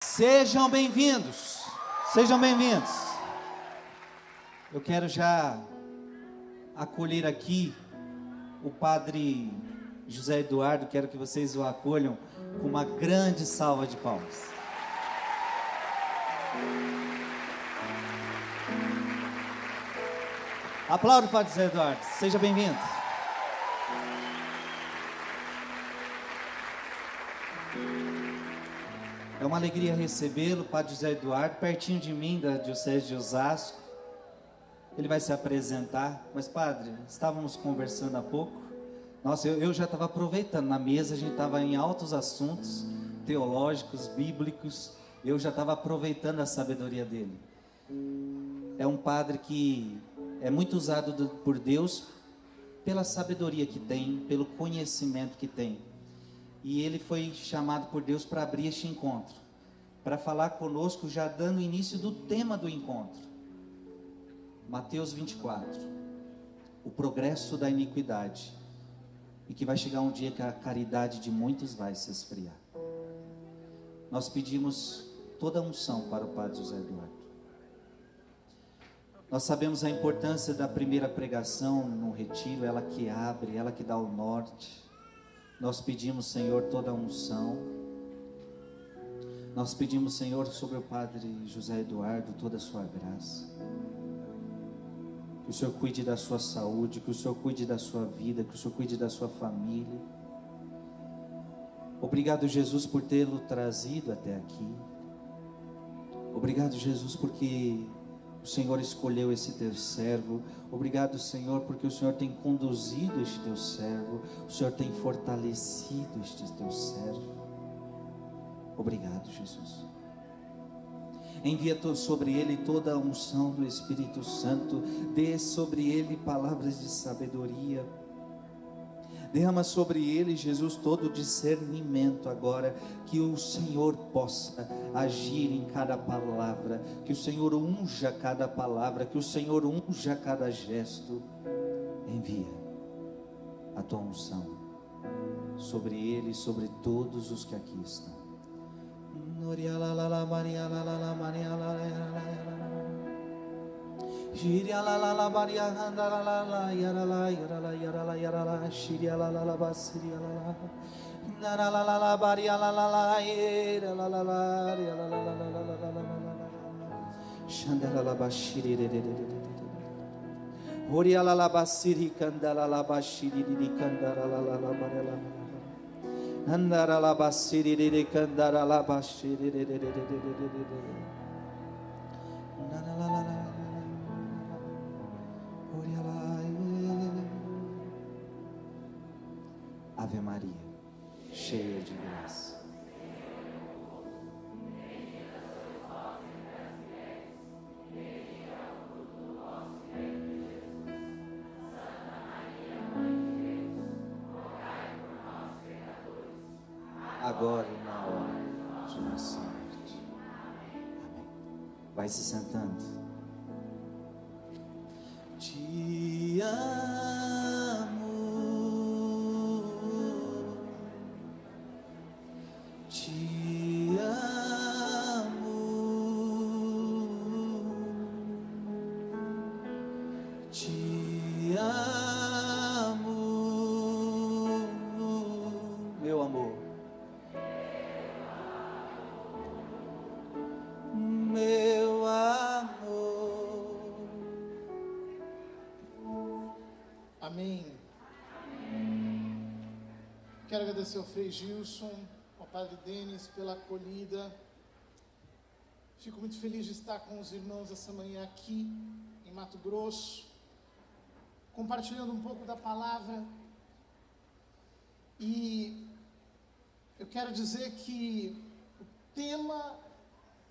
Sejam bem-vindos, sejam bem-vindos. Eu quero já acolher aqui o Padre José Eduardo, quero que vocês o acolham com uma grande salva de palmas. Aplaude o Padre José Eduardo, seja bem-vindo. É uma alegria recebê-lo, Padre José Eduardo, pertinho de mim, da Diocese de Osasco. Ele vai se apresentar. Mas, Padre, estávamos conversando há pouco. Nossa, eu já estava aproveitando. Na mesa a gente estava em altos assuntos teológicos, bíblicos. Eu já estava aproveitando a sabedoria dele. É um padre que é muito usado por Deus pela sabedoria que tem, pelo conhecimento que tem. E ele foi chamado por Deus para abrir este encontro, para falar conosco, já dando início do tema do encontro. Mateus 24, o progresso da iniquidade, e que vai chegar um dia que a caridade de muitos vai se esfriar. Nós pedimos toda a unção para o Padre José Eduardo. Nós sabemos a importância da primeira pregação no retiro, ela que abre, ela que dá o norte. Nós pedimos, Senhor, toda a unção. Nós pedimos, Senhor, sobre o Padre José Eduardo, toda a sua graça. Que o Senhor cuide da sua saúde, que o Senhor cuide da sua vida, que o Senhor cuide da sua família. Obrigado, Jesus, por tê-lo trazido até aqui. Obrigado, Jesus, porque o Senhor escolheu esse teu servo. Obrigado, Senhor, porque o Senhor tem conduzido este teu servo. O Senhor tem fortalecido este teu servo. Obrigado, Jesus. Envia sobre ele toda a unção do Espírito Santo. Dê sobre ele palavras de sabedoria. Derrama sobre ele, Jesus, todo o discernimento agora, que o Senhor possa agir em cada palavra, que o Senhor unja cada palavra, que o Senhor unja cada gesto. Envia a tua unção sobre ele e sobre todos os que aqui estão. Shiria la la la baria handa la la la yara la yara la yara la yara la shiria la la la basiria la la nara la la la baria la la la yara la la la yara la la la la la la la shandara la bashiri de de de de horia la la basiri kandala la bashiri di kandara la la la baria la andara la basiri de kandara la bashiri de de de de nara la la la. Ave Maria, cheia de graça. Agora e na hora de nossa morte. Amém. Vai se sentando. Te amo. Te amo, te amo, meu amor, meu amor. Amém. Quero agradecer ao Frei Gilson, ao Padre Denis pela acolhida. Fico muito feliz de estar com os irmãos essa manhã aqui em Mato Grosso, compartilhando um pouco da palavra. E eu quero dizer que o tema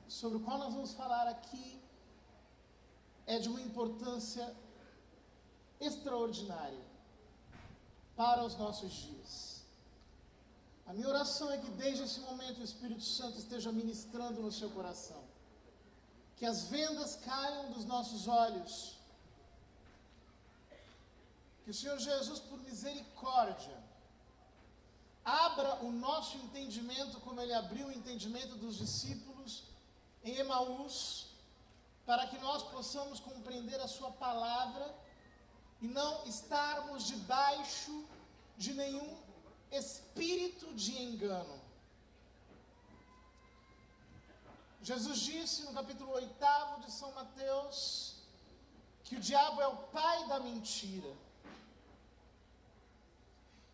sobre o qual nós vamos falar aqui é de uma importância extraordinária para os nossos dias. A minha oração é que desde esse momento o Espírito Santo esteja ministrando no seu coração. Que as vendas caiam dos nossos olhos. Que o Senhor Jesus, por misericórdia, abra o nosso entendimento como Ele abriu o entendimento dos discípulos em Emaús, para que nós possamos compreender a sua palavra e não estarmos debaixo de nenhum espírito de engano. Jesus disse no capítulo 8 de São Mateus que o diabo é o pai da mentira.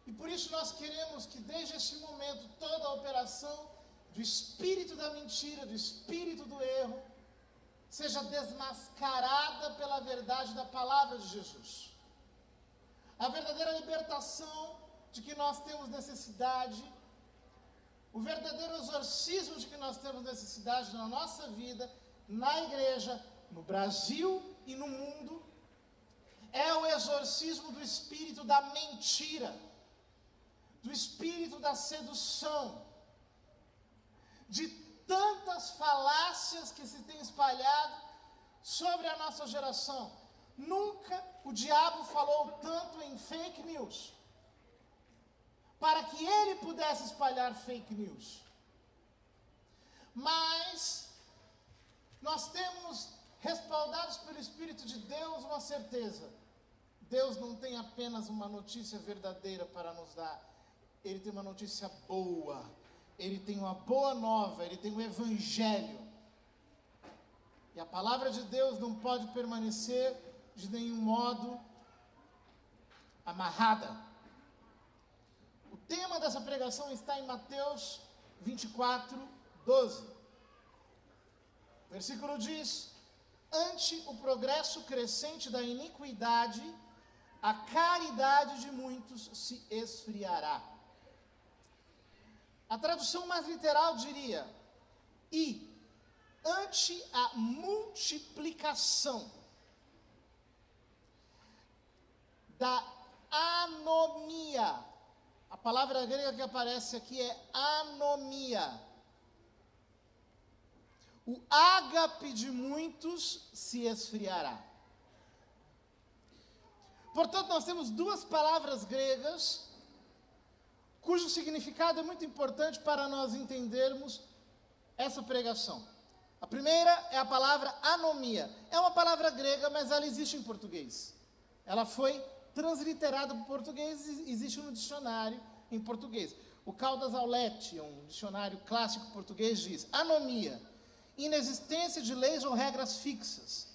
E por isso nós queremos que desde esse momento toda a operação do espírito da mentira, do espírito do erro, seja desmascarada pela verdade da palavra de Jesus. A verdadeira libertação de que nós temos necessidade, o verdadeiro exorcismo de que nós temos necessidade na nossa vida, na igreja, no Brasil e no mundo, é o exorcismo do espírito da mentira, do espírito da sedução, de tantas falácias que se têm espalhado sobre a nossa geração. Nunca o diabo falou tanto em fake news, para que ele pudesse espalhar fake news. Mas nós temos, respaldados pelo Espírito de Deus, uma certeza: Deus não tem apenas uma notícia verdadeira para nos dar, Ele tem uma notícia boa, Ele tem uma boa nova, Ele tem um evangelho. E a palavra de Deus não pode permanecer de nenhum modo amarrada. O tema dessa pregação está em Mateus 24, 12. O versículo diz: ante o progresso crescente da iniquidade, a caridade de muitos se esfriará. A tradução mais literal diria: e ante a multiplicação da anomia, a palavra grega que aparece aqui é anomia, o ágape de muitos se esfriará. Portanto, nós temos duas palavras gregas cujo significado é muito importante para nós entendermos essa pregação. A primeira é a palavra anomia. É uma palavra grega, mas ela existe em português. Ela foi transliterada para o português e existe no dicionário em português. O Caldas Aulete, um dicionário clássico português, diz: anomia, inexistência de leis ou regras fixas,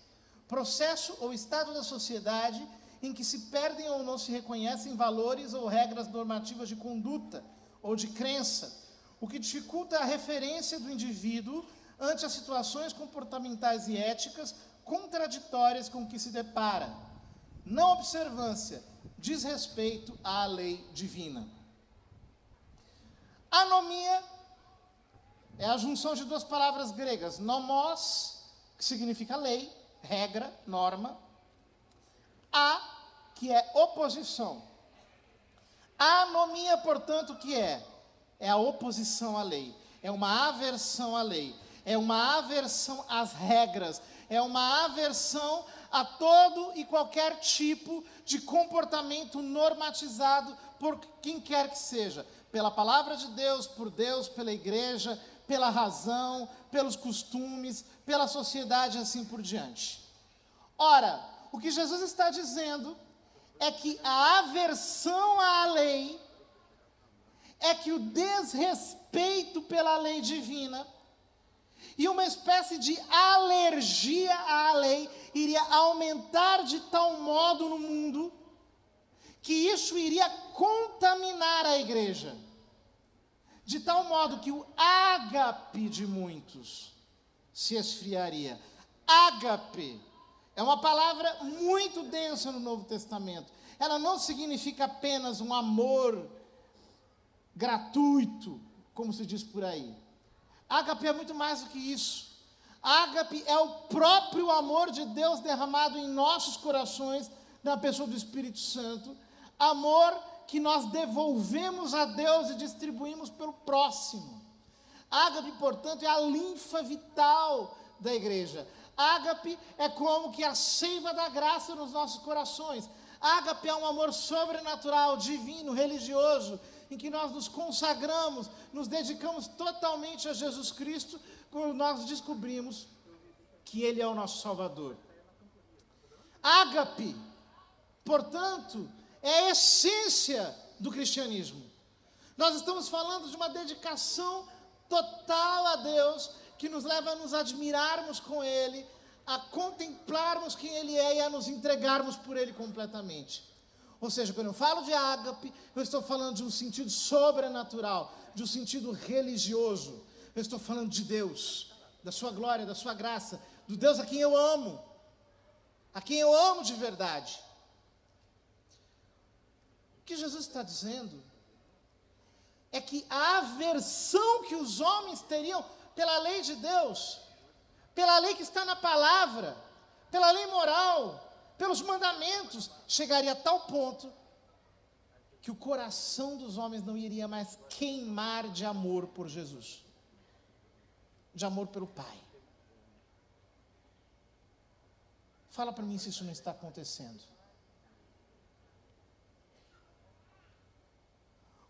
processo ou estado da sociedade em que se perdem ou não se reconhecem valores ou regras normativas de conduta ou de crença, o que dificulta a referência do indivíduo ante as situações comportamentais e éticas contraditórias com que se depara. Não observância, desrespeito à lei divina. Anomia é a junção de duas palavras gregas: nomos, que significa lei, regra, norma, que é oposição. A anomia, portanto, que é? É a oposição à lei, é uma aversão à lei, é uma aversão às regras, é uma aversão a todo e qualquer tipo de comportamento normatizado por quem quer que seja, pela palavra de Deus, por Deus, pela igreja, pela razão, pelos costumes, pela sociedade e assim por diante. Ora, o que Jesus está dizendo é que a aversão à lei, é que o desrespeito pela lei divina e uma espécie de alergia à lei iria aumentar de tal modo no mundo que isso iria contaminar a igreja, de tal modo que o ágape de muitos se esfriaria. Ágape é uma palavra muito densa no Novo Testamento. Ela não significa apenas um amor gratuito, como se diz por aí. Ágape é muito mais do que isso. Ágape é o próprio amor de Deus derramado em nossos corações, na pessoa do Espírito Santo. Amor que nós devolvemos a Deus e distribuímos pelo próximo. Ágape, portanto, é a linfa vital da igreja. Ágape é como que a seiva da graça nos nossos corações. Ágape é um amor sobrenatural, divino, religioso, em que nós nos consagramos, nos dedicamos totalmente a Jesus Cristo, quando nós descobrimos que Ele é o nosso Salvador. Ágape, portanto, é a essência do cristianismo. Nós estamos falando de uma dedicação total a Deus, que nos leva a nos admirarmos com Ele, a contemplarmos quem Ele é e a nos entregarmos por Ele completamente. Ou seja, quando eu falo de ágape, eu estou falando de um sentido sobrenatural, de um sentido religioso. Eu estou falando de Deus, da sua glória, da sua graça, do Deus a quem eu amo de verdade. O que Jesus está dizendo é que a aversão que os homens teriam pela lei de Deus, pela lei que está na palavra, pela lei moral, pelos mandamentos, chegaria a tal ponto que o coração dos homens não iria mais queimar de amor por Jesus, de amor pelo Pai. Fala para mim se isso não está acontecendo.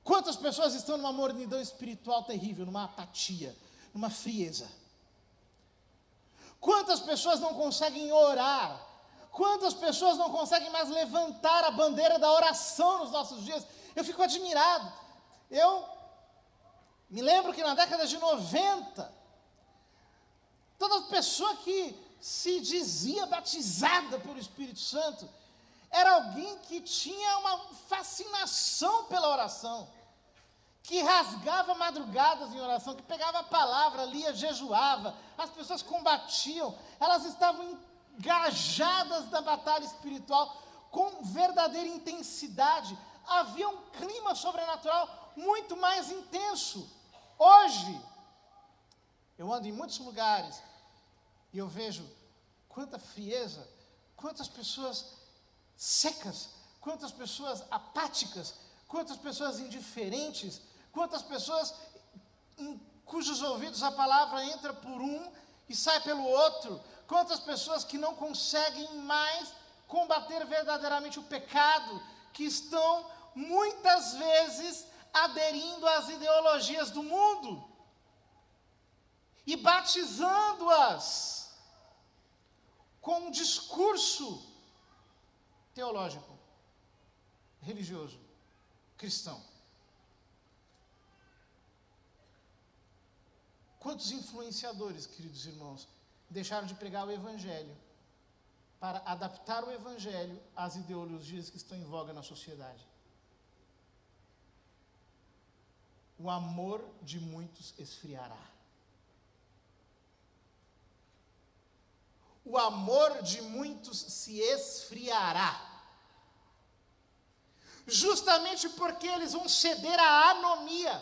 Quantas pessoas estão numa mornidão espiritual terrível, numa apatia, numa frieza? Quantas pessoas não conseguem orar? Quantas pessoas não conseguem mais levantar a bandeira da oração nos nossos dias? Eu fico admirado. Eu me lembro que na década de 90, toda pessoa que se dizia batizada pelo Espírito Santo era alguém que tinha uma fascinação pela oração, que rasgava madrugadas em oração, que pegava a palavra, lia, jejuava. As pessoas combatiam, elas estavam engajadas na batalha espiritual com verdadeira intensidade. Havia um clima sobrenatural muito mais intenso. Hoje, eu ando em muitos lugares e eu vejo quanta frieza, quantas pessoas secas, quantas pessoas apáticas, quantas pessoas indiferentes, quantas pessoas em cujos ouvidos a palavra entra por um e sai pelo outro, quantas pessoas que não conseguem mais combater verdadeiramente o pecado, que estão muitas vezes aderindo às ideologias do mundo e batizando-as com um discurso teológico, religioso, cristão. Quantos influenciadores, queridos irmãos, deixaram de pregar o Evangelho para adaptar o Evangelho às ideologias que estão em voga na sociedade? O amor de muitos esfriará. O amor de muitos se esfriará. Justamente porque eles vão ceder à anomia.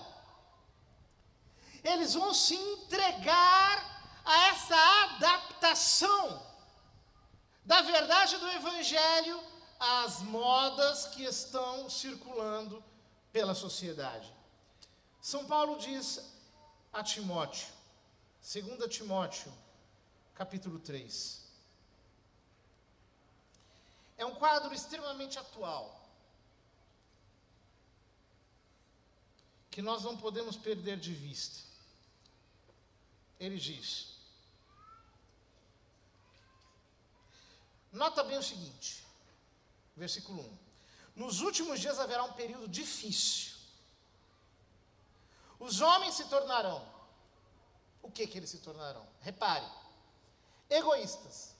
Eles vão se entregar a essa adaptação da verdade do Evangelho às modas que estão circulando pela sociedade. São Paulo diz a Timóteo, 2 Timóteo, capítulo 3. É um quadro extremamente atual, que nós não podemos perder de vista. Ele diz, nota bem o seguinte, versículo 1. Nos últimos dias haverá um período difícil. Os homens se tornarão, o que eles se tornarão? Repare, egoístas,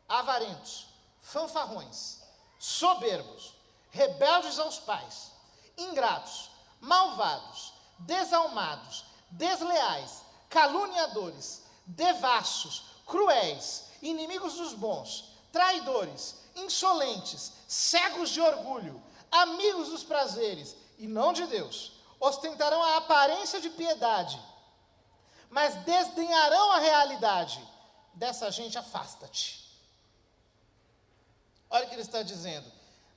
avarentos, fanfarrões, soberbos, rebeldes aos pais, ingratos, malvados, desalmados, desleais, caluniadores, devassos, cruéis, inimigos dos bons, traidores, insolentes, cegos de orgulho, amigos dos prazeres e não de Deus, ostentarão a aparência de piedade, mas desdenharão a realidade. Dessa gente afasta-te. Olha o que ele está dizendo.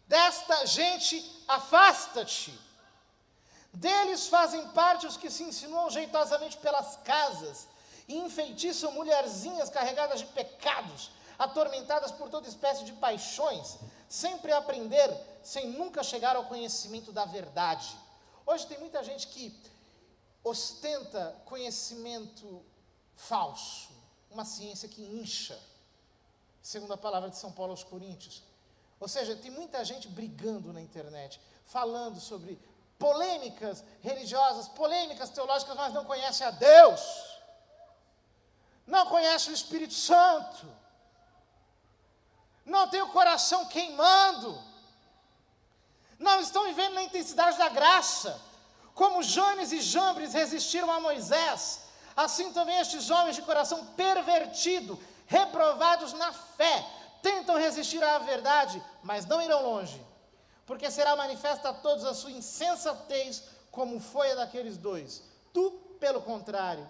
Desta gente afasta-te. Deles fazem parte os que se insinuam jeitosamente pelas casas e enfeitiçam mulherzinhas carregadas de pecados, atormentadas por toda espécie de paixões, sempre a aprender, sem nunca chegar ao conhecimento da verdade. Hoje tem muita gente que ostenta conhecimento falso, uma ciência que incha, segundo a palavra de São Paulo aos Coríntios. Ou seja, tem muita gente brigando na internet, falando sobre polêmicas religiosas, polêmicas teológicas, mas não conhece a Deus, não conhece o Espírito Santo, não tem o coração queimando, não estão vivendo na intensidade da graça. Como Janes e Jambres resistiram a Moisés, assim também estes homens de coração pervertido, reprovados na fé, tentam resistir à verdade, mas não irão longe, porque será manifesta a todos a sua insensatez, como foi a daqueles dois. Tu, pelo contrário,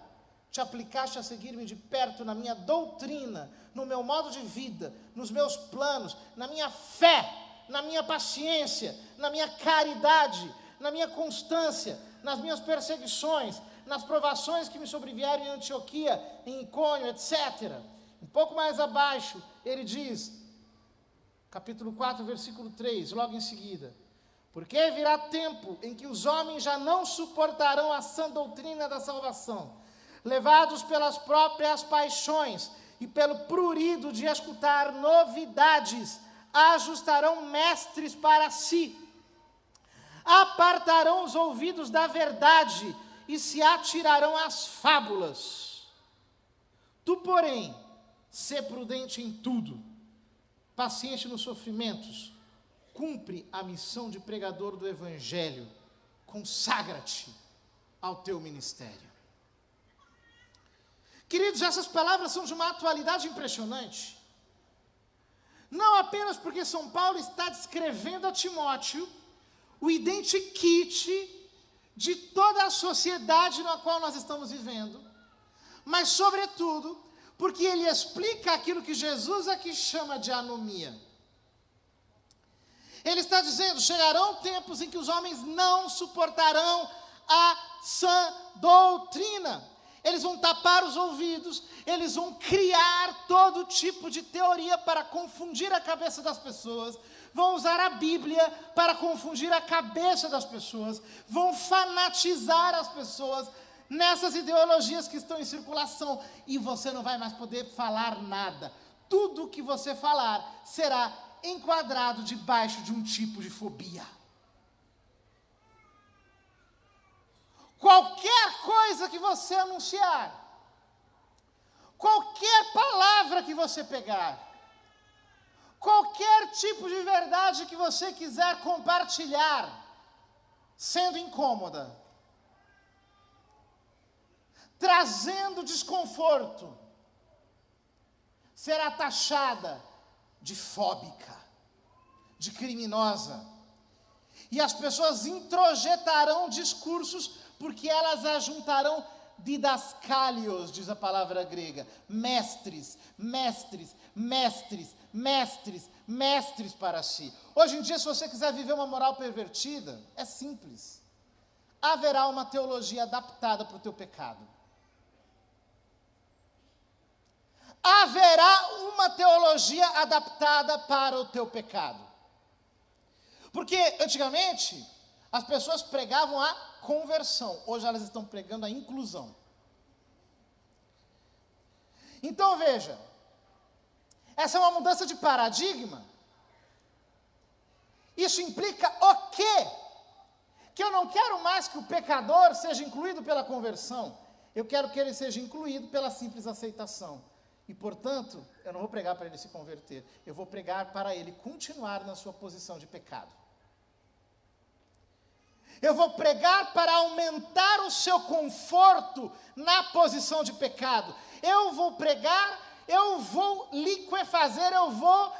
te aplicaste a seguir-me de perto na minha doutrina, no meu modo de vida, nos meus planos, na minha fé, na minha paciência, na minha caridade, na minha constância, nas minhas perseguições, nas provações que me sobrevieram em Antioquia, em Icônio, etc. Um pouco mais abaixo, ele diz, capítulo 4, versículo 3, logo em seguida: porque virá tempo em que os homens já não suportarão a sã doutrina da salvação, levados pelas próprias paixões e pelo prurido de escutar novidades, ajustarão mestres para si, apartarão os ouvidos da verdade e se atirarão às fábulas. Tu, porém, sê prudente em tudo, paciente nos sofrimentos, cumpre a missão de pregador do Evangelho, consagra-te ao teu ministério. Queridos, essas palavras são de uma atualidade impressionante. Não apenas porque São Paulo está descrevendo a Timóteo o identikit de toda a sociedade na qual nós estamos vivendo, mas, sobretudo, porque ele explica aquilo que Jesus aqui chama de anomia. Ele está dizendo: chegarão tempos em que os homens não suportarão a sã doutrina. Eles vão tapar os ouvidos, eles vão criar todo tipo de teoria para confundir a cabeça das pessoas, vão usar a Bíblia para confundir a cabeça das pessoas, vão fanatizar as pessoas nessas ideologias que estão em circulação, e você não vai mais poder falar nada. Tudo que você falar será enquadrado debaixo de um tipo de fobia. Qualquer coisa que você anunciar, qualquer palavra que você pegar, qualquer tipo de verdade que você quiser compartilhar, sendo incômoda, trazendo desconforto, será taxada de fóbica, de criminosa. E as pessoas introjetarão discursos, porque elas ajuntarão didascalios, diz a palavra grega, mestres, mestres, mestres, mestres, mestres para si. Hoje em dia, se você quiser viver uma moral pervertida, é simples. Haverá uma teologia adaptada para o teu pecado. Haverá uma teologia adaptada para o teu pecado. Porque, antigamente, as pessoas pregavam a conversão. Hoje elas estão pregando a inclusão. Então, veja. Essa é uma mudança de paradigma. Isso implica o quê? Que eu não quero mais que o pecador seja incluído pela conversão. Eu quero que ele seja incluído pela simples aceitação. E, portanto, eu não vou pregar para ele se converter. Eu vou pregar para ele continuar na sua posição de pecado. Eu vou pregar para aumentar o seu conforto na posição de pecado. Eu vou pregar, eu vou liquefazer, eu vou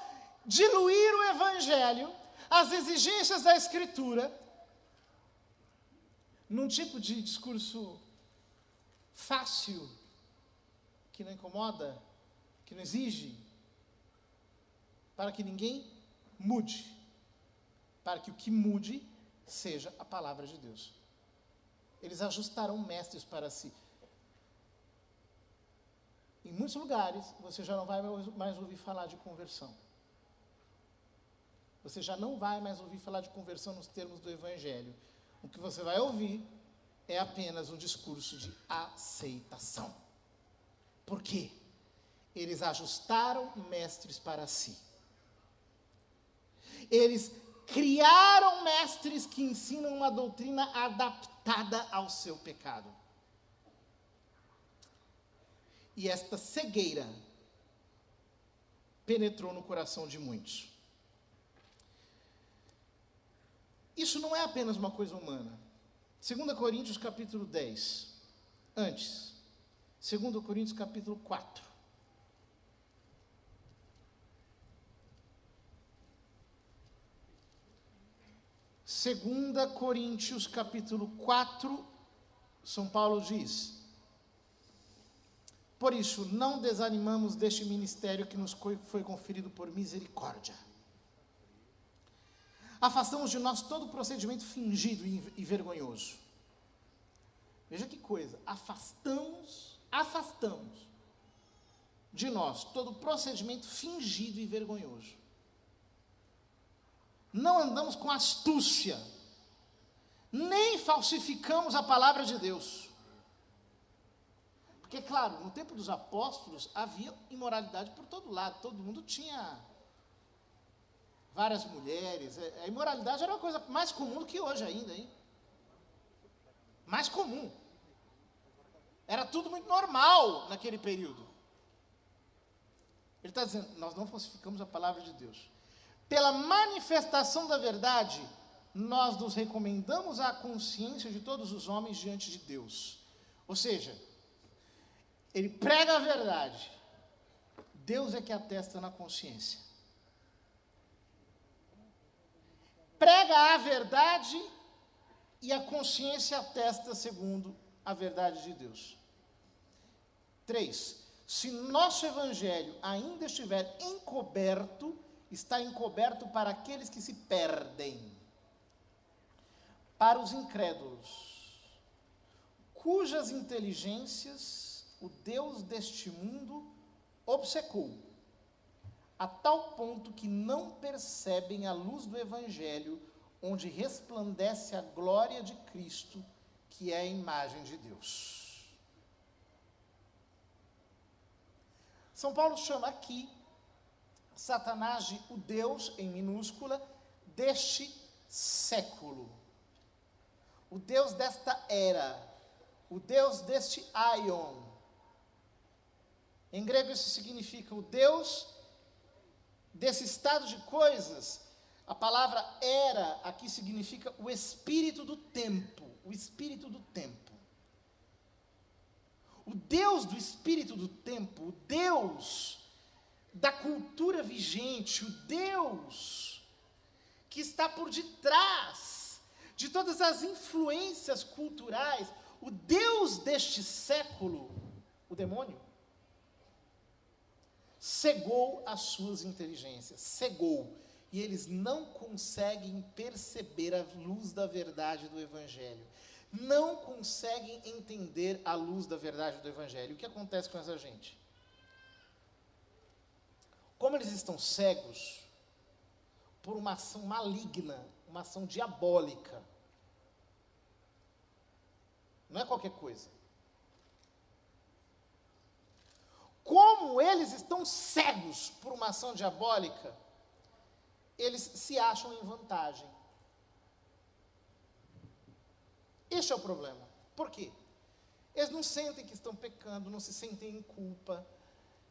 diluir o Evangelho, as exigências da Escritura, num tipo de discurso fácil, que não incomoda, que não exige, para que ninguém mude, para que o que mude seja a palavra de Deus. Eles ajustarão mestres para si. Em muitos lugares, você já não vai mais ouvir falar de conversão. Você já não vai mais ouvir falar de conversão nos termos do Evangelho. O que você vai ouvir é apenas um discurso de aceitação. Por quê? Eles ajustaram mestres para si. Eles criaram mestres que ensinam uma doutrina adaptada ao seu pecado. E esta cegueira penetrou no coração de muitos. Isso não é apenas uma coisa humana. 2 Coríntios capítulo 10. Antes. 2 Coríntios capítulo 4. Segunda Coríntios capítulo 4, São Paulo diz: por isso, não desanimamos deste ministério que nos foi conferido por misericórdia. Afastamos de nós todo procedimento fingido e vergonhoso. Veja que coisa, afastamos de nós todo procedimento fingido e vergonhoso. Não andamos com astúcia, nem falsificamos a palavra de Deus. Porque, claro, no tempo dos apóstolos havia imoralidade por todo lado, todo mundo tinha várias mulheres, a imoralidade era uma coisa mais comum do que hoje ainda, hein? Mais comum. Era tudo muito normal naquele período. Ele está dizendo, nós não falsificamos a palavra de Deus. Pela manifestação da verdade, nós nos recomendamos à consciência de todos os homens diante de Deus. Ou seja, ele prega a verdade, Deus é que atesta na consciência. Prega a verdade e a consciência atesta segundo a verdade de Deus. 3. Se nosso evangelho ainda estiver encoberto, está encoberto para aqueles que se perdem, para os incrédulos, cujas inteligências o Deus deste mundo obcecou, a tal ponto que não percebem a luz do evangelho, onde resplandece a glória de Cristo, que é a imagem de Deus. São Paulo chama aqui Satanás de o Deus, em minúscula, deste século. O Deus desta era. O Deus deste aion. Em grego isso significa o Deus desse estado de coisas. A palavra era aqui significa o espírito do tempo. O espírito do tempo. O Deus do espírito do tempo, o Deus da cultura vigente, o Deus que está por detrás de todas as influências culturais, o Deus deste século, o demônio, cegou as suas inteligências, cegou, e eles não conseguem perceber a luz da verdade do Evangelho, não conseguem entender a luz da verdade do Evangelho. O que acontece com essa gente? Como eles estão cegos por uma ação maligna, uma ação diabólica, não é qualquer coisa. Como eles estão cegos por uma ação diabólica, eles se acham em vantagem. Este é o problema. Por quê? Eles não sentem que estão pecando, não se sentem em culpa,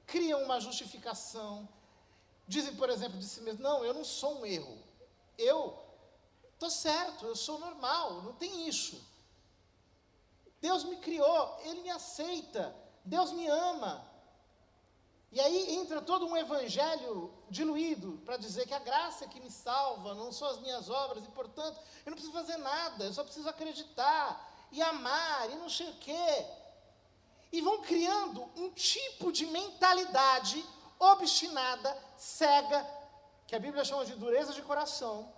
criam uma justificação, dizem, por exemplo, de si mesmo, não, eu não sou um erro, eu estou certo, eu sou normal, não tem isso. Deus me criou, Ele me aceita, Deus me ama. E aí entra todo um evangelho diluído para dizer que a graça é que me salva, não são as minhas obras, e portanto, eu não preciso fazer nada, eu só preciso acreditar, e amar, e não sei o quê. E vão criando um tipo de mentalidade obstinada, cega, que a Bíblia chama de dureza de coração,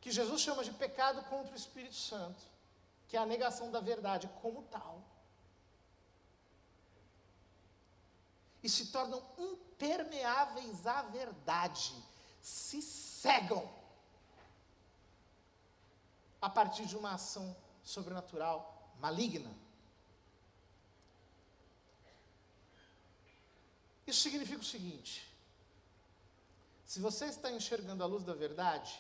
que Jesus chama de pecado contra o Espírito Santo, que é a negação da verdade como tal. E se tornam impermeáveis à verdade, se cegam a partir de uma ação sobrenatural maligna. Isso significa o seguinte: se você está enxergando a luz da verdade,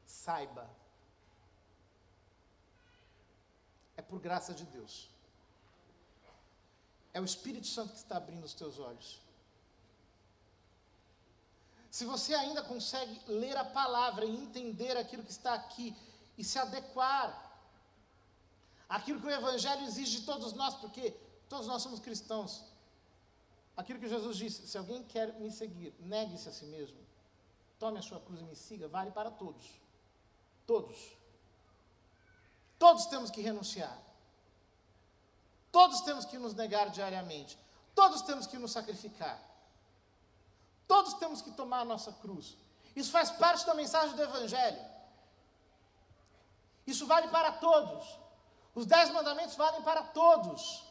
saiba, é por graça de Deus. É o Espírito Santo que está abrindo os teus olhos. Se você ainda consegue ler a palavra e entender aquilo que está aqui e se adequar àquilo que o Evangelho exige de todos nós, porque todos nós somos cristãos. Aquilo que Jesus disse: se alguém quer me seguir, negue-se a si mesmo, tome a sua cruz e me siga, vale para todos. Todos. Todos temos que renunciar. Todos temos que nos negar diariamente. Todos temos que nos sacrificar. Todos temos que tomar a nossa cruz. Isso faz parte da mensagem do Evangelho. Isso vale para todos. Os 10 mandamentos valem para todos.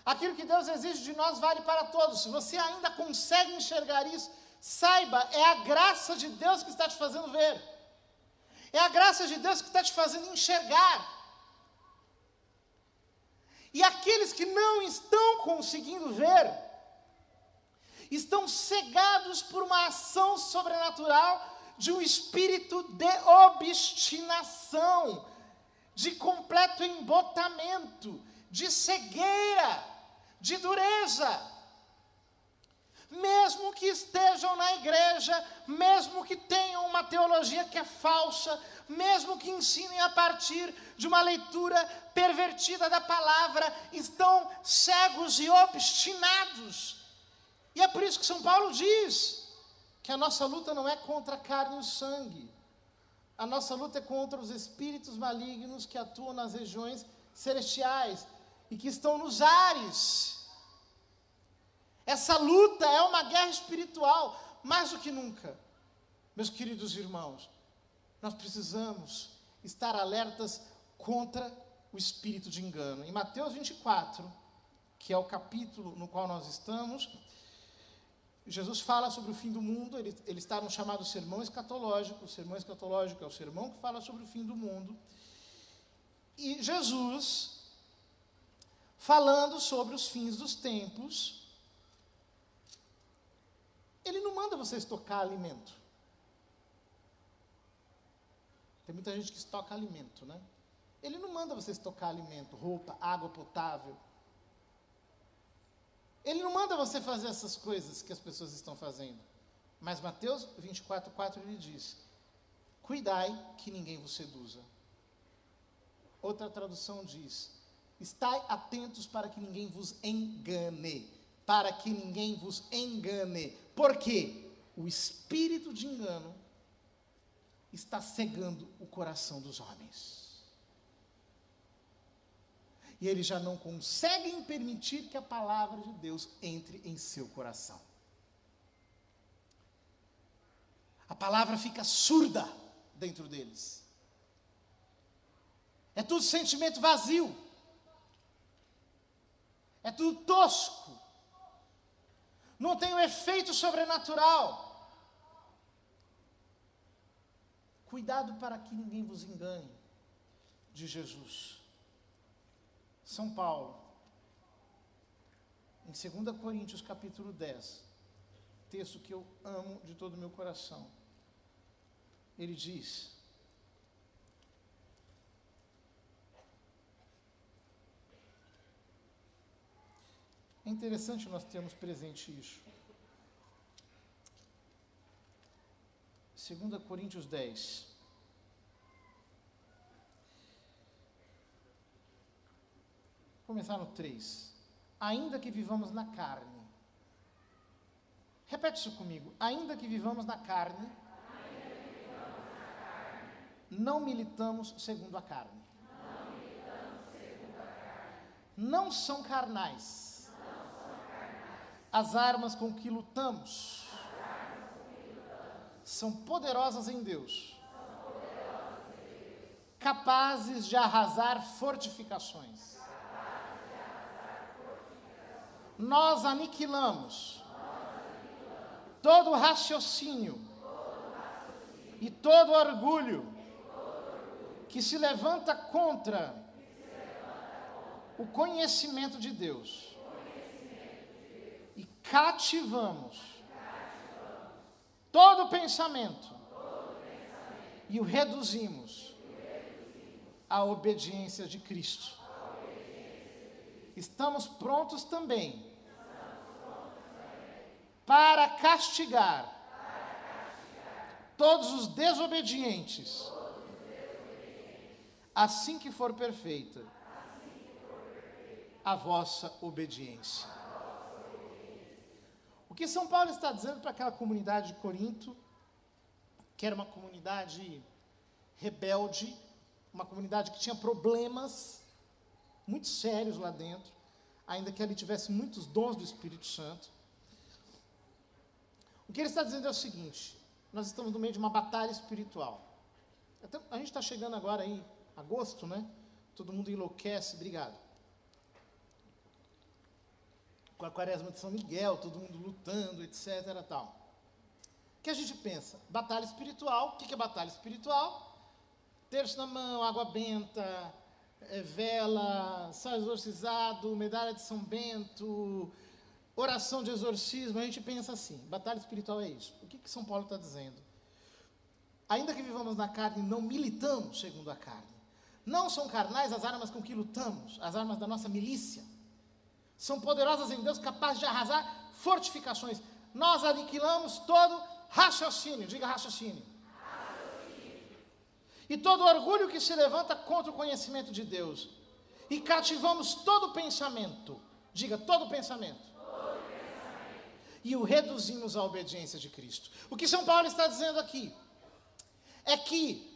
Aquilo que Deus exige de nós vale para todos. Se você ainda consegue enxergar isso, saiba, é a graça de Deus que está te fazendo ver. É a graça de Deus que está te fazendo enxergar. E aqueles que não estão conseguindo ver, estão cegados por uma ação sobrenatural de um espírito de obstinação, de completo embotamento, de cegueira, de dureza. Mesmo que estejam na igreja, mesmo que tenham uma teologia que é falsa, mesmo que ensinem a partir de uma leitura pervertida da palavra, estão cegos e obstinados. E é por isso que São Paulo diz que a nossa luta não é contra a carne e o sangue. A nossa luta é contra os espíritos malignos que atuam nas regiões celestiais e que estão nos ares. Essa luta é uma guerra espiritual, mais do que nunca. Meus queridos irmãos, nós precisamos estar alertas contra o espírito de engano. Em Mateus 24, que é o capítulo no qual nós estamos, Jesus fala sobre o fim do mundo. Ele está no chamado sermão escatológico. O sermão escatológico é o sermão que fala sobre o fim do mundo. E Jesus, falando sobre os fins dos tempos, ele não manda você estocar alimento. Tem muita gente que estoca alimento, né? Ele não manda você estocar alimento, roupa, água potável. Ele não manda você fazer essas coisas que as pessoas estão fazendo. Mas Mateus 24:4 ele diz: cuidai que ninguém vos seduza. Outra tradução diz: estai atentos para que ninguém vos engane. Para que ninguém vos engane. Por quê? O espírito de engano está cegando o coração dos homens. E eles já não conseguem permitir que a palavra de Deus entre em seu coração. A palavra fica surda dentro deles. É tudo sentimento vazio. É tudo tosco. Não tem um efeito sobrenatural. Cuidado para que ninguém vos engane, de Jesus. São Paulo, em 2 Coríntios capítulo 10, texto que eu amo de todo o meu coração, ele diz: é interessante nós termos presente isso. 2 Coríntios 10. Vou começar no 3. Ainda que vivamos na carne. Repete isso comigo. Ainda que vivamos na carne, não militamos segundo a carne. Não são carnais. As armas com que lutamos são poderosas em Deus, capazes de arrasar fortificações. Nós aniquilamos todo raciocínio e todo orgulho que se levanta contra o conhecimento de Deus. cativamos todo pensamento e o reduzimos à obediência de Cristo. Estamos prontos também para castigar todos os desobedientes, assim que for perfeita a vossa obediência. O que São Paulo está dizendo para aquela comunidade de Corinto, que era uma comunidade rebelde, uma comunidade que tinha problemas muito sérios lá dentro, ainda que ali tivesse muitos dons do Espírito Santo. O que ele está dizendo é o seguinte: nós estamos no meio de uma batalha espiritual. Até, a gente está chegando agora aí, agosto, né? Todo mundo enlouquece, obrigado. Com a quaresma de São Miguel, todo mundo lutando, etc. Tal. O que a gente pensa? Batalha espiritual. O que é batalha espiritual? Terço na mão, água benta, vela, sal exorcizado, medalha de São Bento, oração de exorcismo. A gente pensa assim, batalha espiritual é isso. O que São Paulo está dizendo? Ainda que vivamos na carne, não militamos segundo a carne. Não são carnais as armas com que lutamos, as armas da nossa milícia. São poderosas em Deus, capazes de arrasar fortificações. Nós aniquilamos todo raciocínio, diga raciocínio. E todo orgulho que se levanta contra o conhecimento de Deus. E cativamos todo pensamento, diga todo pensamento. E o reduzimos à obediência de Cristo. O que São Paulo está dizendo aqui é que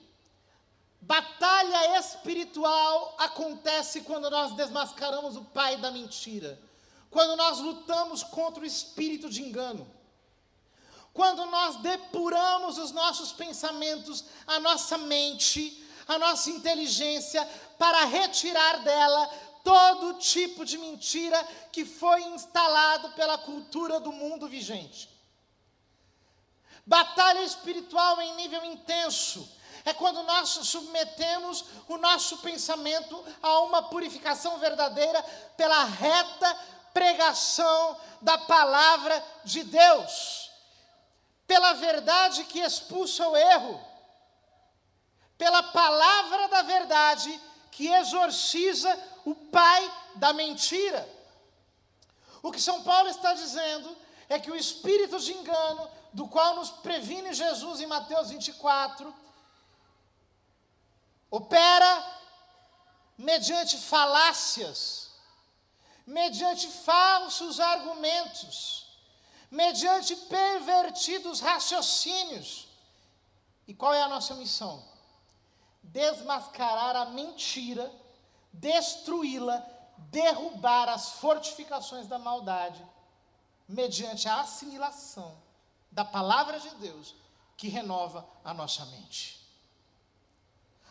batalha espiritual acontece quando nós desmascaramos o pai da mentira, quando nós lutamos contra o espírito de engano, quando nós depuramos os nossos pensamentos, a nossa mente, a nossa inteligência, para retirar dela todo tipo de mentira que foi instalado pela cultura do mundo vigente. Batalha espiritual em nível intenso é quando nós submetemos o nosso pensamento a uma purificação verdadeira pela reta pregação da palavra de Deus, pela verdade que expulsa o erro, pela palavra da verdade que exorciza o pai da mentira. O que São Paulo está dizendo é que o espírito de engano, do qual nos previne Jesus em Mateus 24, opera mediante falácias, mediante falsos argumentos, mediante pervertidos raciocínios. E qual é a nossa missão? Desmascarar a mentira, destruí-la, derrubar as fortificações da maldade, mediante a assimilação da palavra de Deus, que renova a nossa mente.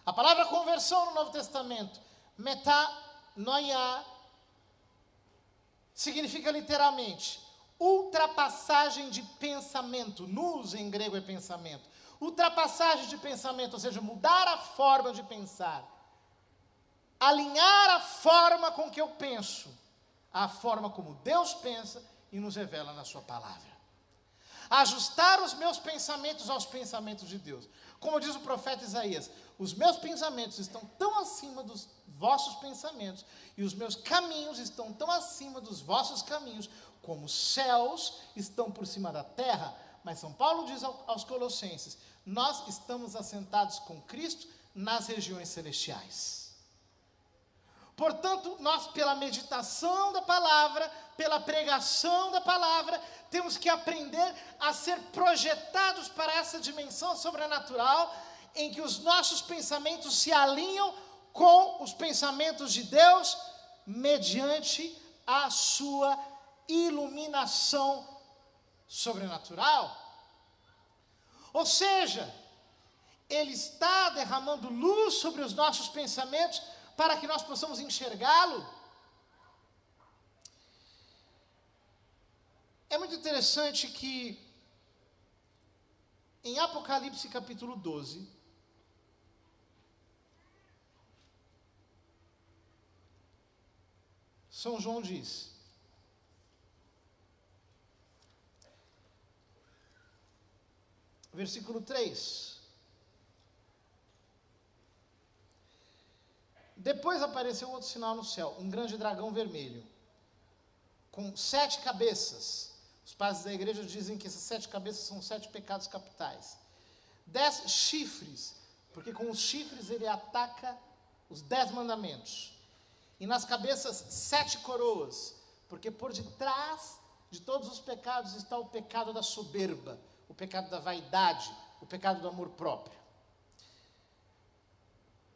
A palavra conversão no Novo Testamento, metanoia, significa literalmente ultrapassagem de pensamento. Nous em grego é pensamento. Ultrapassagem de pensamento, ou seja, mudar a forma de pensar. Alinhar a forma com que eu penso, à forma como Deus pensa e nos revela na sua palavra. Ajustar os meus pensamentos aos pensamentos de Deus. Como diz o profeta Isaías, os meus pensamentos estão tão acima dos vossos pensamentos, e os meus caminhos estão tão acima dos vossos caminhos, como os céus estão por cima da terra. Mas São Paulo diz aos Colossenses, nós estamos assentados com Cristo nas regiões celestiais. Portanto, nós, pela meditação da palavra, pela pregação da palavra, temos que aprender a ser projetados para essa dimensão sobrenatural, em que os nossos pensamentos se alinham com os pensamentos de Deus, mediante a sua iluminação sobrenatural. Ou seja, Ele está derramando luz sobre os nossos pensamentos, para que nós possamos enxergá-lo. É muito interessante que em Apocalipse capítulo 12, São João diz: Versículo 3. Depois apareceu outro sinal no céu, um grande dragão vermelho, com 7 cabeças. Os padres da igreja dizem que essas 7 cabeças são 7 pecados capitais. 10 chifres, porque com os chifres ele ataca os 10 mandamentos. E nas cabeças 7 coroas, porque por detrás de todos os pecados está o pecado da soberba, o pecado da vaidade, o pecado do amor próprio.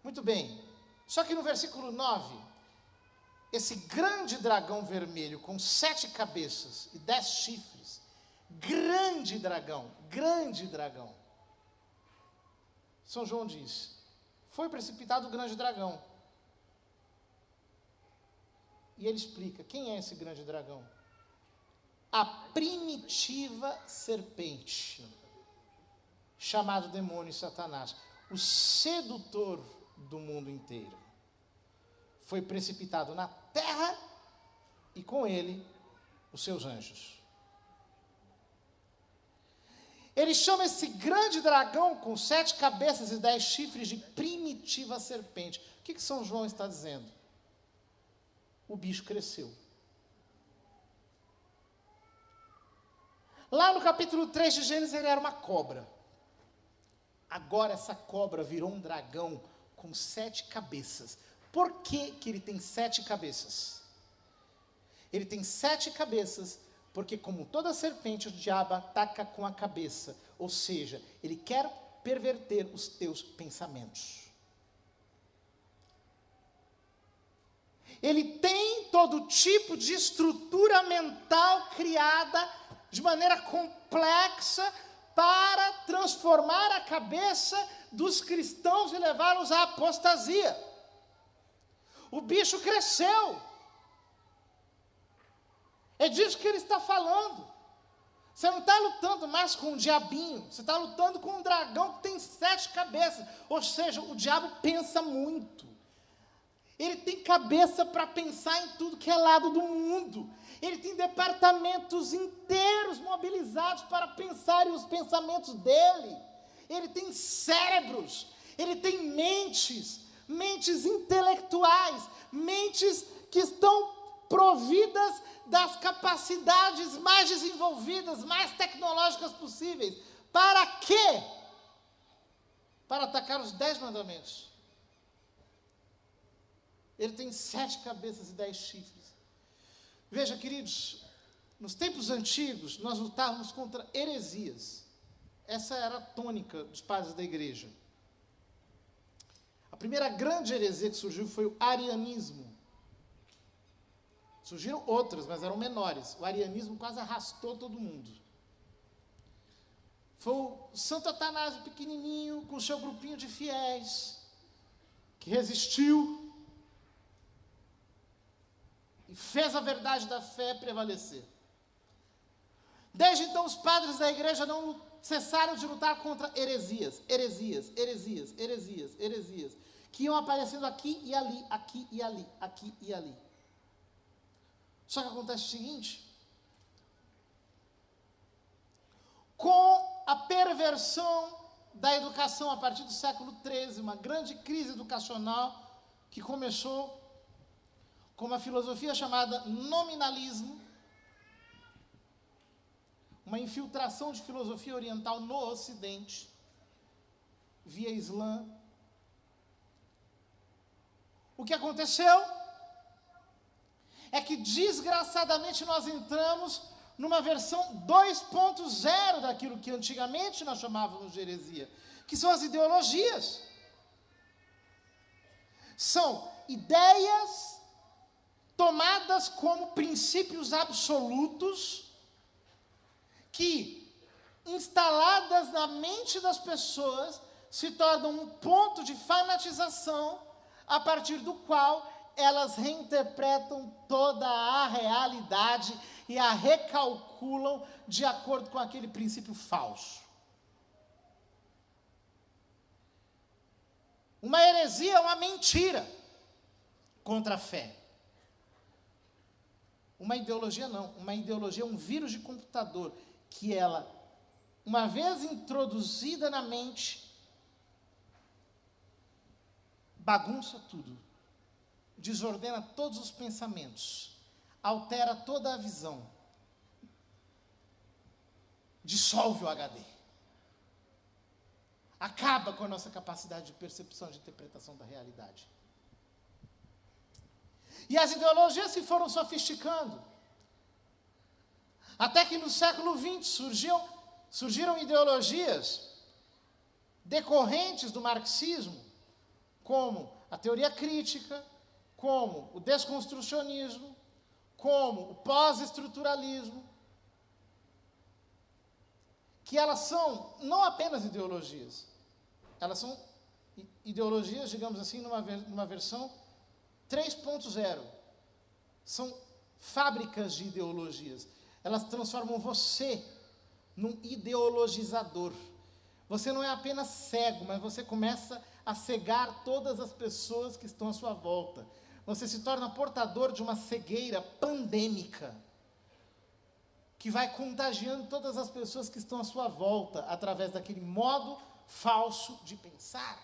Muito bem. Só que no versículo 9, esse grande dragão vermelho com 7 cabeças e 10 chifres, grande dragão, São João diz, foi precipitado o grande dragão. E ele explica, quem é esse grande dragão? A primitiva serpente, chamado demônio e Satanás, o sedutor do mundo inteiro. Foi precipitado na terra e com ele os seus anjos. Ele chama esse grande dragão com 7 cabeças e 10 chifres de primitiva serpente. O que São João está dizendo? O bicho cresceu. Lá no capítulo 3 de Gênesis ele era uma cobra. Agora essa cobra virou um dragão com 7 cabeças. Por que ele tem 7 cabeças? Ele tem 7 cabeças porque, como toda serpente, o diabo ataca com a cabeça. Ou seja, ele quer perverter os teus pensamentos. Ele tem todo tipo de estrutura mental criada de maneira complexa para transformar a cabeça dos cristãos e levá-los à apostasia. O bicho cresceu. É disso que ele está falando. Você não está lutando mais com um diabinho, você está lutando com um dragão que tem 7 cabeças. Ou seja, o diabo pensa muito. Ele tem cabeça para pensar em tudo que é lado do mundo. Ele tem departamentos inteiros mobilizados para pensar os pensamentos dele. Ele tem cérebros, ele tem mentes intelectuais, mentes que estão providas das capacidades mais desenvolvidas, mais tecnológicas possíveis. Para quê? Para atacar os 10 mandamentos. Ele tem 7 cabeças e 10 chifres. Veja, queridos, nos tempos antigos, nós lutávamos contra heresias. Essa era a tônica dos padres da igreja. A primeira grande heresia que surgiu foi o arianismo. Surgiram outras, mas eram menores. O arianismo quase arrastou todo mundo. Foi o Santo Atanásio pequenininho, com o seu grupinho de fiéis, que resistiu e fez a verdade da fé prevalecer. Desde então, os padres da igreja não cessaram de lutar contra heresias, que iam aparecendo aqui e ali, aqui e ali, aqui e ali. Só que acontece o seguinte: com a perversão da educação a partir do século XIII, uma grande crise educacional que começou com uma filosofia chamada nominalismo, uma infiltração de filosofia oriental no Ocidente, via Islã. O que aconteceu é que, desgraçadamente, nós entramos numa versão 2.0 daquilo que antigamente nós chamávamos de heresia, que são as ideologias. São ideias tomadas como princípios absolutos que, instaladas na mente das pessoas, se tornam um ponto de fanatização a partir do qual elas reinterpretam toda a realidade e a recalculam de acordo com aquele princípio falso. Uma heresia é uma mentira contra a fé. Uma ideologia não. Uma ideologia é um vírus de computador que ela uma vez introduzida na mente, bagunça tudo, desordena todos os pensamentos, altera toda a visão, dissolve o HD, acaba com a nossa capacidade de percepção, de interpretação da realidade. E as ideologias se foram sofisticando, até que no século XX surgiram ideologias decorrentes do marxismo, como a teoria crítica, como o desconstrucionismo, como o pós-estruturalismo, que elas são não apenas ideologias, elas são ideologias, digamos assim, numa versão 3.0. São fábricas de ideologias. Elas transformam você num ideologizador. Você não é apenas cego, mas você começa a cegar todas as pessoas que estão à sua volta. Você se torna portador de uma cegueira pandêmica, que vai contagiando todas as pessoas que estão à sua volta, através daquele modo falso de pensar.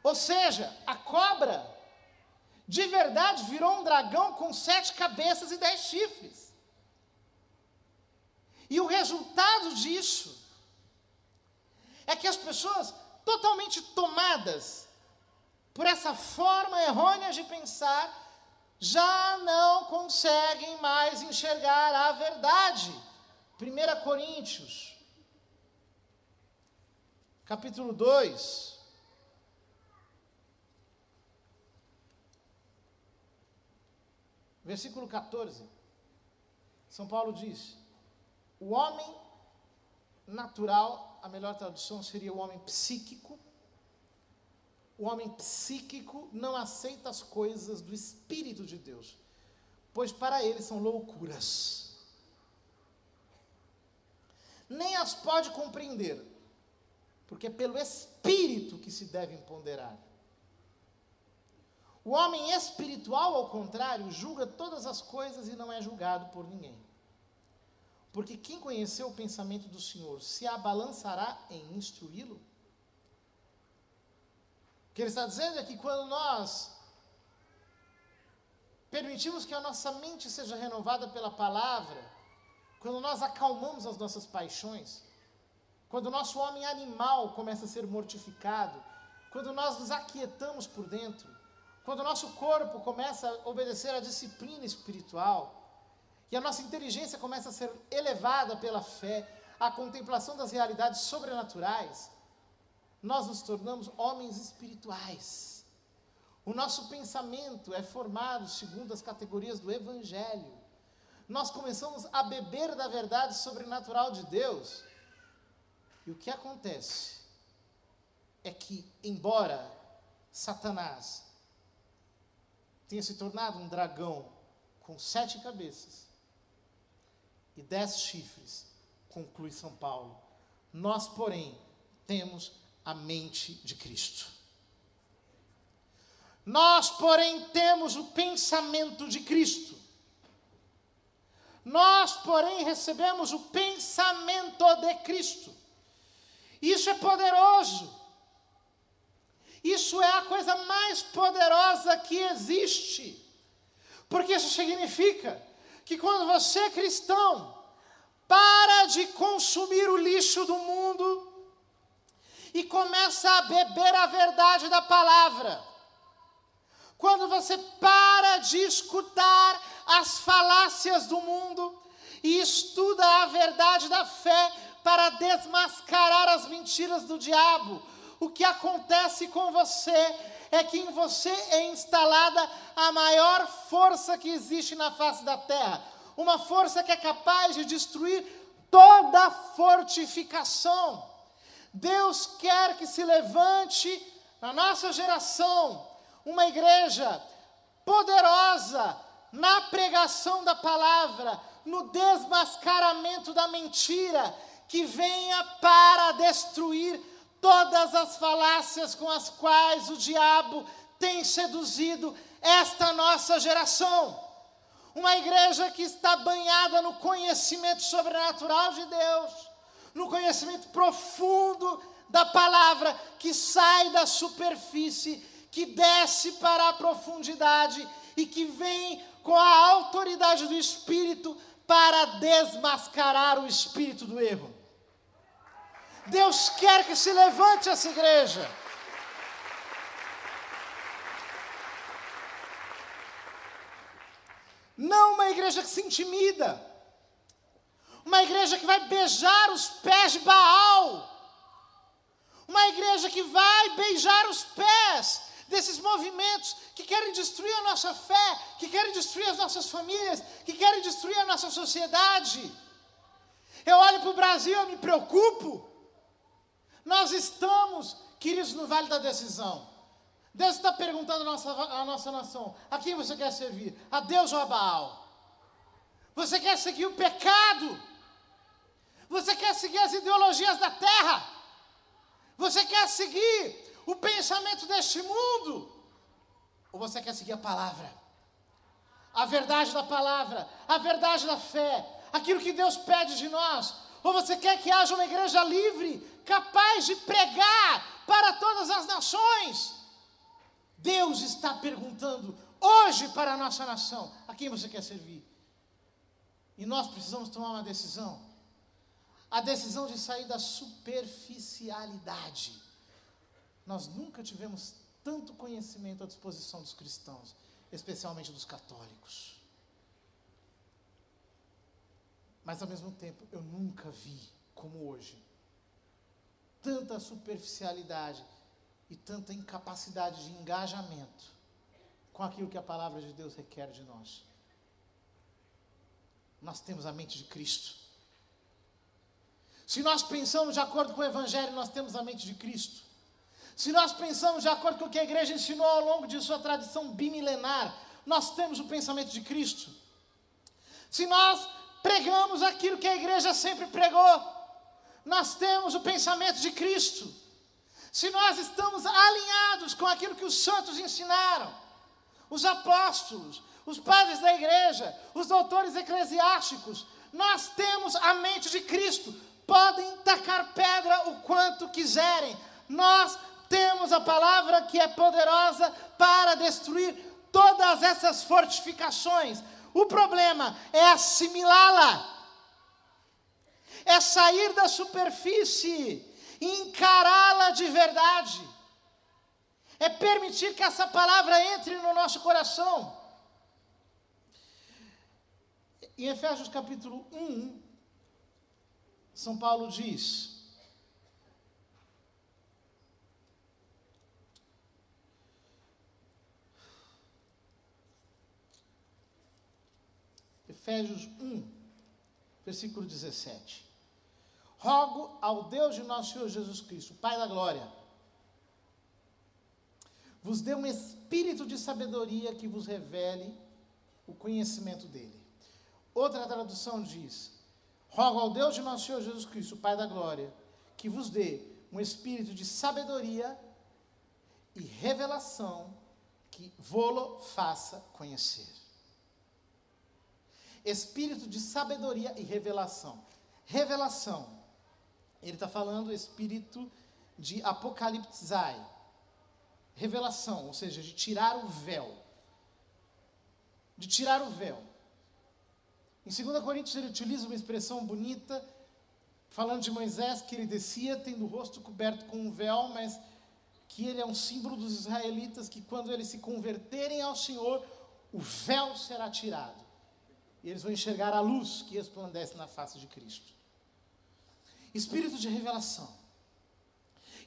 Ou seja, a cobra, de verdade, virou um dragão com 7 cabeças e 10 chifres. E o resultado disso é que as pessoas, totalmente tomadas por essa forma errônea de pensar, já não conseguem mais enxergar a verdade. 1 Coríntios, capítulo 2, versículo 14, São Paulo diz: o homem natural, a melhor tradução seria o homem psíquico. O homem psíquico não aceita as coisas do Espírito de Deus, pois para ele são loucuras. Nem as pode compreender, porque é pelo Espírito que se devem ponderar. O homem espiritual, ao contrário, julga todas as coisas e não é julgado por ninguém. Porque quem conheceu o pensamento do Senhor se abalançará em instruí-lo? O que ele está dizendo é que quando nós permitimos que a nossa mente seja renovada pela palavra, quando nós acalmamos as nossas paixões, quando o nosso homem animal começa a ser mortificado, quando nós nos aquietamos por dentro, quando o nosso corpo começa a obedecer à disciplina espiritual, e a nossa inteligência começa a ser elevada pela fé, à contemplação das realidades sobrenaturais, nós nos tornamos homens espirituais. O nosso pensamento é formado segundo as categorias do Evangelho. Nós começamos a beber da verdade sobrenatural de Deus. E o que acontece é que, embora Satanás tenha se tornado um dragão com 7 cabeças e 10 chifres, conclui São Paulo, nós, porém, temos a mente de Cristo. Nós, porém, temos o pensamento de Cristo. Nós, porém, recebemos o pensamento de Cristo. Isso é poderoso. Isso é a coisa mais poderosa que existe. Porque isso significa que quando você, cristão, para de consumir o lixo do mundo e começa a beber a verdade da palavra, quando você para de escutar as falácias do mundo e estuda a verdade da fé para desmascarar as mentiras do diabo, o que acontece com você é que em você é instalada a maior força que existe na face da terra, uma força que é capaz de destruir toda fortificação. Deus quer que se levante na nossa geração uma igreja poderosa na pregação da palavra, no desmascaramento da mentira, que venha para destruir todas as falácias com as quais o diabo tem seduzido esta nossa geração. Uma igreja que está banhada no conhecimento sobrenatural de Deus, no conhecimento profundo da palavra, que sai da superfície, que desce para a profundidade e que vem com a autoridade do Espírito para desmascarar o espírito do erro. Deus quer que se levante essa igreja. Não uma igreja que se intimida. Uma igreja que vai beijar os pés de Baal. Uma igreja que vai beijar os pés desses movimentos que querem destruir a nossa fé, que querem destruir as nossas famílias, que querem destruir a nossa sociedade. Eu olho para o Brasil, eu me preocupo. Nós estamos, queridos, no vale da decisão. Deus está perguntando à nossa nação: a quem você quer servir? A Deus ou a Baal? Você quer seguir o pecado? Você quer seguir as ideologias da terra? Você quer seguir o pensamento deste mundo? Ou você quer seguir a palavra? A verdade da palavra, a verdade da fé, aquilo que Deus pede de nós? Ou você quer que haja uma igreja livre, capaz de pregar para todas as nações? Deus está perguntando hoje para a nossa nação: a quem você quer servir? E nós precisamos tomar uma decisão. A decisão de sair da superficialidade. Nós nunca tivemos tanto conhecimento à disposição dos cristãos, especialmente dos católicos. Mas ao mesmo tempo, eu nunca vi, como hoje, tanta superficialidade e tanta incapacidade de engajamento com aquilo que a palavra de Deus requer de nós. Nós temos a mente de Cristo. Se nós pensamos de acordo com o Evangelho, nós temos a mente de Cristo. Se nós pensamos de acordo com o que a igreja ensinou ao longo de sua tradição bimilenar, nós temos o pensamento de Cristo. Se nós pregamos aquilo que a igreja sempre pregou, nós temos o pensamento de Cristo. Se nós estamos alinhados com aquilo que os santos ensinaram, os apóstolos, os padres da igreja, os doutores eclesiásticos, nós temos a mente de Cristo. Podem tacar pedra o quanto quiserem. Nós temos a palavra que é poderosa para destruir todas essas fortificações. O problema é assimilá-la. É sair da superfície e encará-la de verdade. É permitir que essa palavra entre no nosso coração. Em Efésios capítulo 1, São Paulo diz: Efésios 1, versículo 17. Rogo ao Deus de nosso Senhor Jesus Cristo, Pai da glória, vos dê um espírito de sabedoria que vos revele o conhecimento dele. Outra tradução diz: rogo ao Deus de nosso Senhor Jesus Cristo, Pai da glória, que vos dê um espírito de sabedoria e revelação que vô-lo faça conhecer. Espírito de sabedoria e revelação. Revelação. Ele está falando espírito de apocalipsai. Revelação, ou seja, de tirar o véu. De tirar o véu. Em 2 Coríntios ele utiliza uma expressão bonita, falando de Moisés, que ele descia tendo o rosto coberto com um véu, mas que ele é um símbolo dos israelitas, que quando eles se converterem ao Senhor, o véu será tirado. E eles vão enxergar a luz que resplandece na face de Cristo. Espírito de revelação.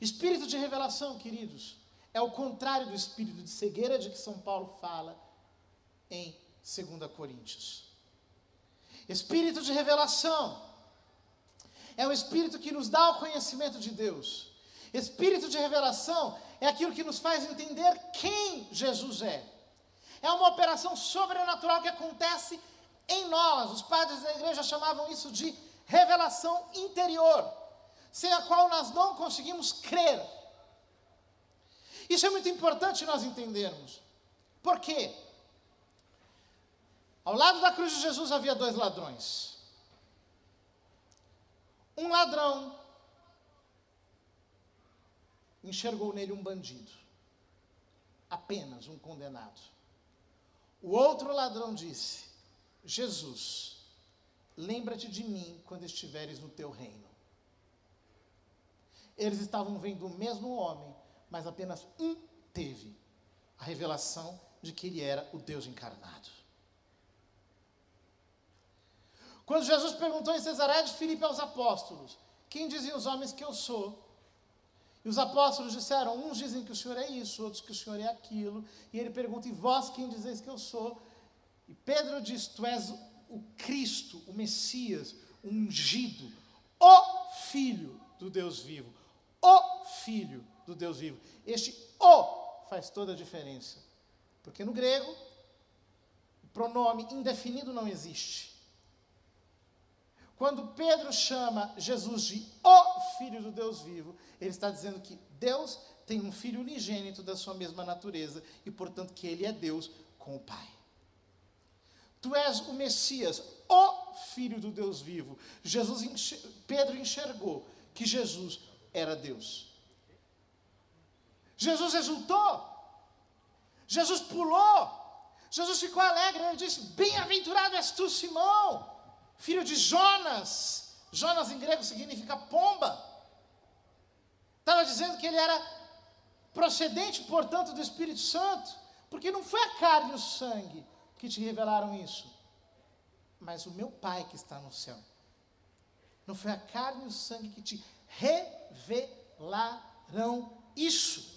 Espírito de revelação, queridos, é o contrário do espírito de cegueira de que São Paulo fala em 2 Coríntios. Espírito de revelação é o espírito que nos dá o conhecimento de Deus. Espírito de revelação é aquilo que nos faz entender quem Jesus é. É uma operação sobrenatural que acontece em nós. Os padres da igreja chamavam isso de revelação interior, sem a qual nós não conseguimos crer. Isso é muito importante nós entendermos. Por quê? Ao lado da cruz de Jesus havia 2 ladrões. Um ladrão enxergou nele um bandido, apenas um condenado. O outro ladrão disse: Jesus, lembra-te de mim quando estiveres no teu reino. Eles estavam vendo o mesmo homem, mas apenas um teve a revelação de que ele era o Deus encarnado. Quando Jesus perguntou em Cesareia de Filipe aos apóstolos: quem diziam os homens que eu sou? E os apóstolos disseram: uns dizem que o Senhor é isso, outros que o Senhor é aquilo. E ele pergunta: e vós quem dizeis que eu sou? E Pedro diz: tu és o Cristo, o Messias, o ungido, o Filho do Deus vivo. O Filho do Deus vivo. Este o faz toda a diferença. Porque no grego, o pronome indefinido não existe. Quando Pedro chama Jesus de o Filho do Deus vivo, ele está dizendo que Deus tem um Filho unigênito da sua mesma natureza e, portanto, que ele é Deus com o Pai. Tu és o Messias, o Filho do Deus vivo. Pedro enxergou que Jesus era Deus. Jesus exultou. Jesus pulou. Jesus ficou alegre. Ele disse: bem-aventurado és tu, Simão, filho de Jonas. Jonas em grego significa pomba. Estava dizendo que ele era procedente, portanto, do Espírito Santo, porque não foi a carne e o sangue que te revelaram isso, mas o meu Pai que está no céu. Não foi a carne e o sangue que te revelaram isso.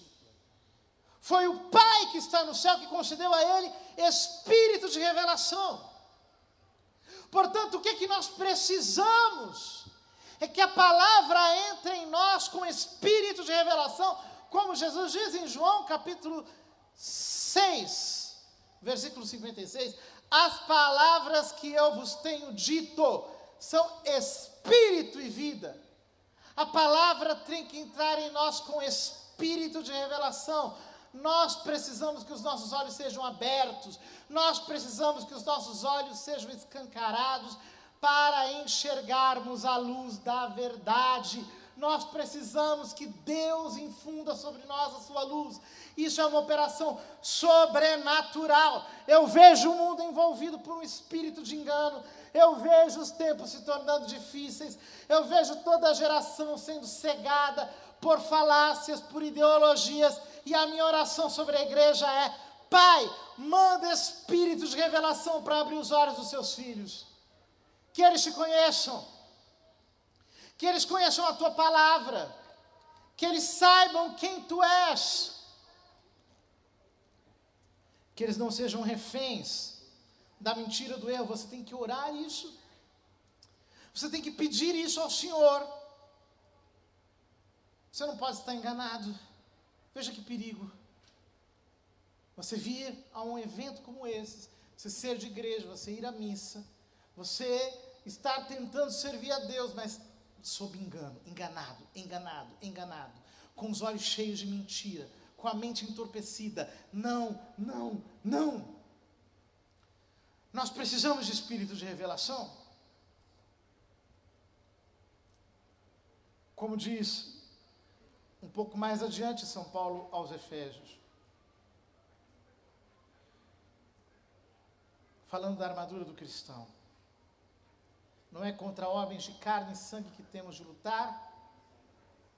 Foi o Pai que está no céu que concedeu a ele espírito de revelação. Portanto, o que nós precisamos é que a palavra entre em nós com espírito de revelação, como Jesus diz em João capítulo 6, versículo 56, as palavras que eu vos tenho dito são espírito e vida. A palavra tem que entrar em nós com espírito de revelação. Nós precisamos que os nossos olhos sejam abertos, nós precisamos que os nossos olhos sejam escancarados para enxergarmos a luz da verdade. Nós precisamos que Deus infunda sobre nós a sua luz. Isso é uma operação sobrenatural. Eu vejo o mundo envolvido por um espírito de engano. Eu vejo os tempos se tornando difíceis. Eu vejo toda a geração sendo cegada por falácias, por ideologias. E a minha oração sobre a igreja é: Pai, manda espírito de revelação para abrir os olhos dos seus filhos. Que eles te conheçam. Que eles conheçam a tua palavra. Que eles saibam quem tu és. Que eles não sejam reféns da mentira, do erro. Você tem que orar isso. Você tem que pedir isso ao Senhor. Você não pode estar enganado. Veja que perigo. Você vir a um evento como esse, você ser de igreja, você ir à missa, você estar tentando servir a Deus, mas sob engano, enganado, com os olhos cheios de mentira, com a mente entorpecida. Não. Nós precisamos de espírito de revelação. Como diz um pouco mais adiante São Paulo aos Efésios, falando da armadura do cristão. Não é contra homens de carne e sangue que temos de lutar,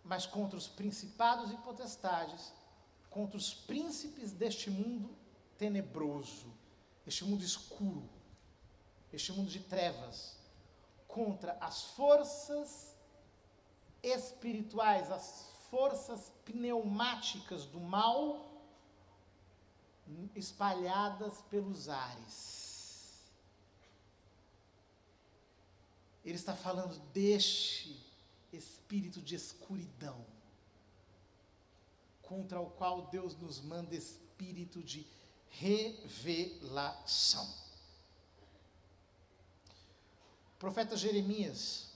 mas contra os principados e potestades, contra os príncipes deste mundo tenebroso, este mundo escuro, este mundo de trevas, contra as forças espirituais, as forças pneumáticas do mal espalhadas pelos ares. Ele está falando deste espírito de escuridão, contra o qual Deus nos manda espírito de revelação. O profeta Jeremias,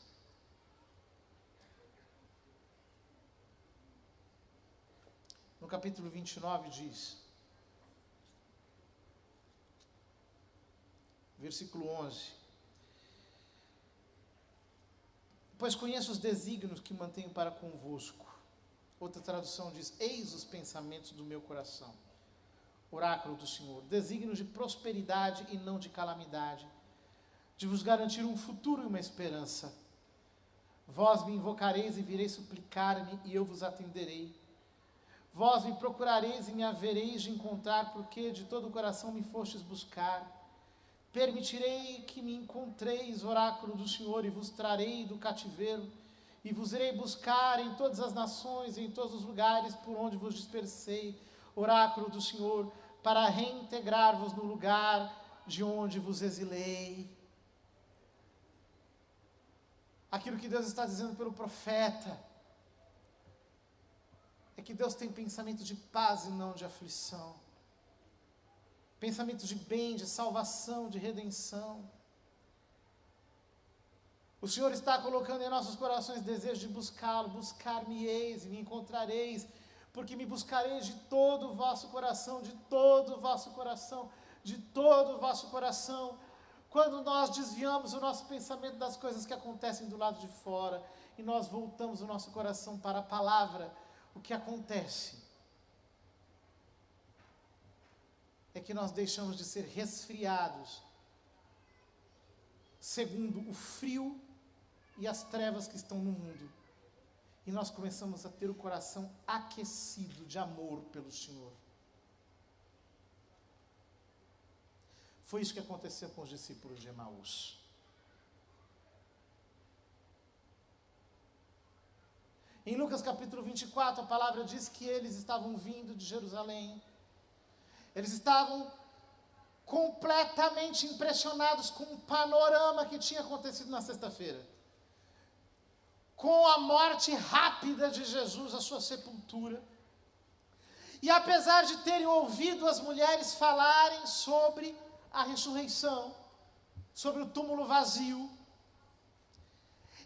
no capítulo 29, diz, versículo 11. Pois conheço os desígnios que mantenho para convosco. Outra tradução diz, eis os pensamentos do meu coração. Oráculo do Senhor, desígnios de prosperidade e não de calamidade, de vos garantir um futuro e uma esperança. Vós me invocareis e vireis suplicar-me, e eu vos atenderei. Vós me procurareis e me havereis de encontrar, porque de todo o coração me fostes buscar. Permitirei que me encontreis, oráculo do Senhor, e vos trarei do cativeiro, e vos irei buscar em todas as nações, e em todos os lugares por onde vos dispersei, oráculo do Senhor, para reintegrar-vos no lugar de onde vos exilei. Aquilo que Deus está dizendo pelo profeta é que Deus tem pensamento de paz e não de aflição. Pensamento de bem, de salvação, de redenção. O Senhor está colocando em nossos corações desejo de buscá-lo. Buscar-me-eis e me encontrareis, porque me buscareis de todo o vosso coração, de todo o vosso coração, de todo o vosso coração. Quando nós desviamos o nosso pensamento das coisas que acontecem do lado de fora, e nós voltamos o nosso coração para a palavra, o que acontece é que nós deixamos de ser resfriados, segundo o frio e as trevas que estão no mundo. E nós começamos a ter o coração aquecido de amor pelo Senhor. Foi isso que aconteceu com os discípulos de Emaús. Em Lucas capítulo 24, a palavra diz que eles estavam vindo de Jerusalém. Eles estavam completamente impressionados com o panorama que tinha acontecido na sexta-feira. Com a morte rápida de Jesus, a sua sepultura. E apesar de terem ouvido as mulheres falarem sobre a ressurreição, sobre o túmulo vazio,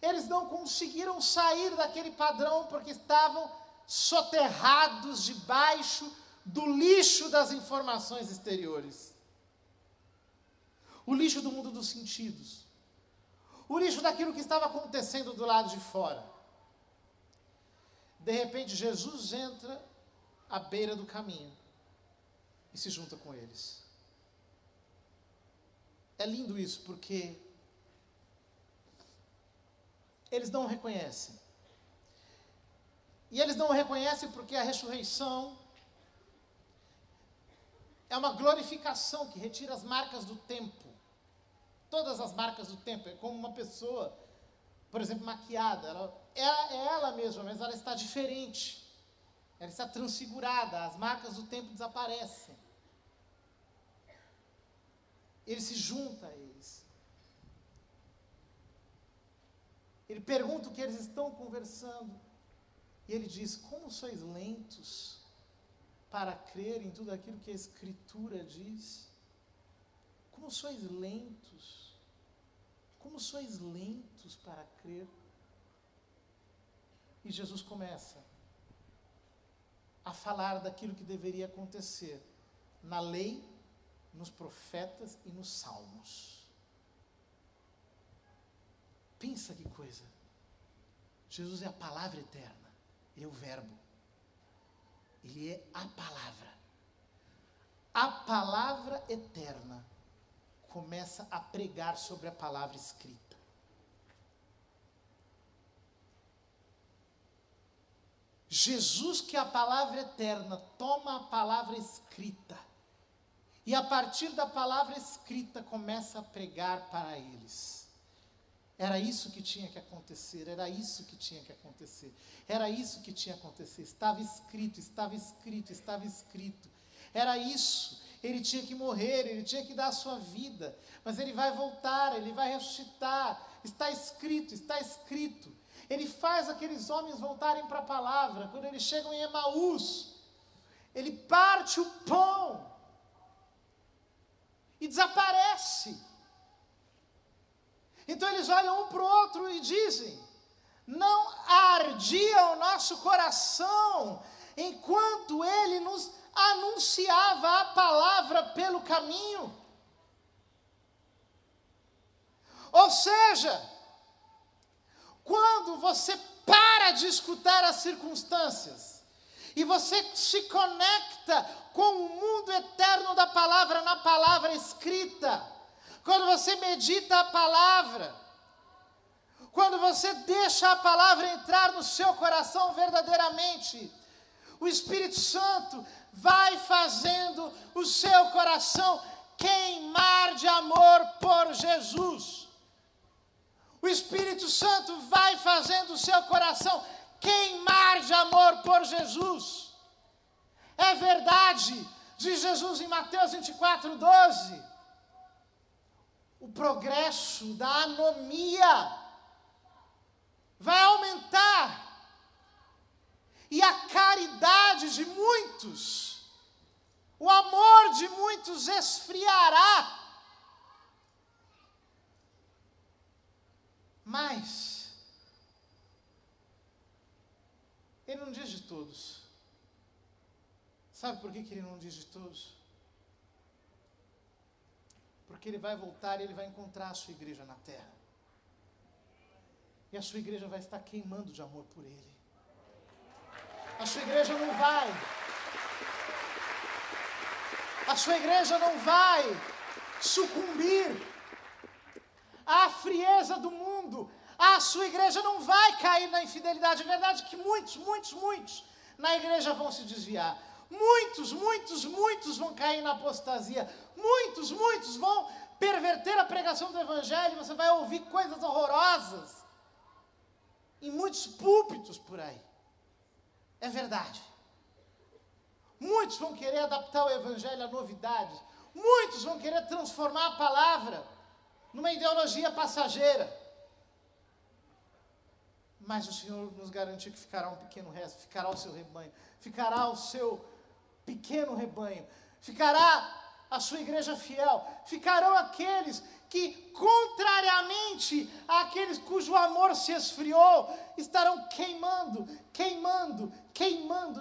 eles não conseguiram sair daquele padrão porque estavam soterrados debaixo do lixo das informações exteriores. O lixo do mundo dos sentidos. O lixo daquilo que estava acontecendo do lado de fora. De repente, Jesus entra à beira do caminho e se junta com eles. É lindo isso, porque eles não o reconhecem. E eles não o reconhecem porque a ressurreição é uma glorificação que retira as marcas do tempo. Todas as marcas do tempo. É como uma pessoa, por exemplo, maquiada. É ela mesma, mas ela está diferente. Ela está transfigurada. As marcas do tempo desaparecem. Ele se junta a eles. Ele pergunta o que eles estão conversando. E ele diz, como sois lentos para crer em tudo aquilo que a Escritura diz? Como sois lentos? Como sois lentos para crer? E Jesus começa a falar daquilo que deveria acontecer na lei, nos profetas e nos salmos. Pensa que coisa. Jesus é a palavra eterna. Ele é o verbo. Ele é a palavra. A palavra eterna começa a pregar sobre a palavra escrita. Jesus, que é a palavra eterna, toma a palavra escrita e a partir da palavra escrita começa a pregar para eles. Era isso que tinha que acontecer, era isso que tinha que acontecer, era isso que tinha que acontecer, estava escrito, estava escrito, estava escrito, era isso, ele tinha que morrer, ele tinha que dar a sua vida, mas ele vai voltar, ele vai ressuscitar, está escrito, está escrito. Ele faz aqueles homens voltarem para a palavra. Quando eles chegam em Emaús, ele parte o pão e desaparece. Então eles olham um para o outro e dizem, não ardia o nosso coração enquanto ele nos anunciava a palavra pelo caminho. Ou seja, quando você para de escutar as circunstâncias e você se conecta com o mundo eterno da palavra, na palavra escrita, quando você medita a palavra, quando você deixa a palavra entrar no seu coração verdadeiramente, o Espírito Santo vai fazendo o seu coração queimar de amor por Jesus. O Espírito Santo vai fazendo o seu coração queimar de amor por Jesus. É verdade, diz Jesus em Mateus 24:12, o progresso da anomia vai aumentar e a caridade de muitos, o amor de muitos esfriará. Mas ele não diz de todos. Sabe por que ele não diz de todos? Porque ele vai voltar e ele vai encontrar a sua igreja na terra. E a sua igreja vai estar queimando de amor por ele. A sua igreja não vai sucumbir à frieza do mundo. A sua igreja não vai cair na infidelidade. É verdade que muitos na igreja vão se desviar. Muitos vão cair na apostasia. Muitos vão perverter a pregação do evangelho. Você vai ouvir coisas horrorosas em muitos púlpitos por aí. É verdade. Muitos vão querer adaptar o evangelho a novidades. Muitos vão querer transformar a palavra numa ideologia passageira. Mas o Senhor nos garantiu que ficará um pequeno resto, ficará o seu rebanho, ficará o seu pequeno rebanho, ficará a sua igreja fiel, ficarão aqueles que, contrariamente àqueles cujo amor se esfriou, estarão queimando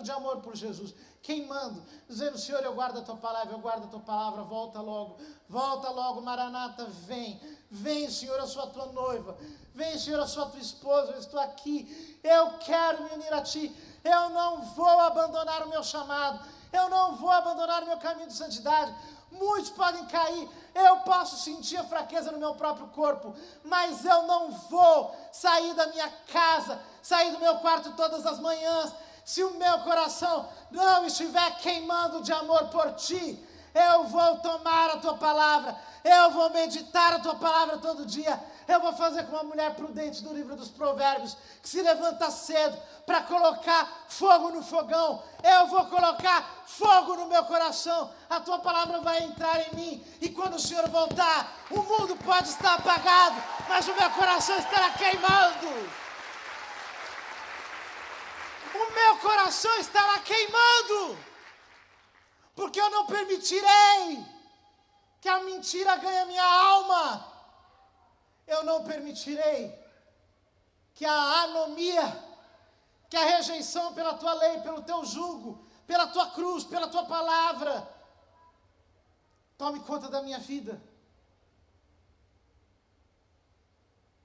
de amor por Jesus, queimando, dizendo: Senhor, eu guardo a tua palavra, volta logo, Maranata, vem, Senhor, eu sou a tua noiva, vem, Senhor, eu sou a tua esposa, eu estou aqui, eu quero me unir a ti, eu não vou abandonar o meu chamado, eu não vou abandonar o meu caminho de santidade. Muitos podem cair, eu posso sentir a fraqueza no meu próprio corpo, mas eu não vou sair da minha casa, sair do meu quarto todas as manhãs, se o meu coração não estiver queimando de amor por ti. Eu vou tomar a tua palavra, eu vou meditar a tua palavra todo dia. Eu vou fazer como uma mulher prudente do livro dos Provérbios, que se levanta cedo para colocar fogo no fogão. Eu vou colocar fogo no meu coração. A tua palavra vai entrar em mim. E quando o Senhor voltar, o mundo pode estar apagado, mas o meu coração estará queimando. O meu coração estará queimando. Porque eu não permitirei que a mentira ganhe minha alma. Eu não permitirei que a anomia, que a rejeição pela tua lei, pelo teu jugo, pela tua cruz, pela tua palavra, tome conta da minha vida.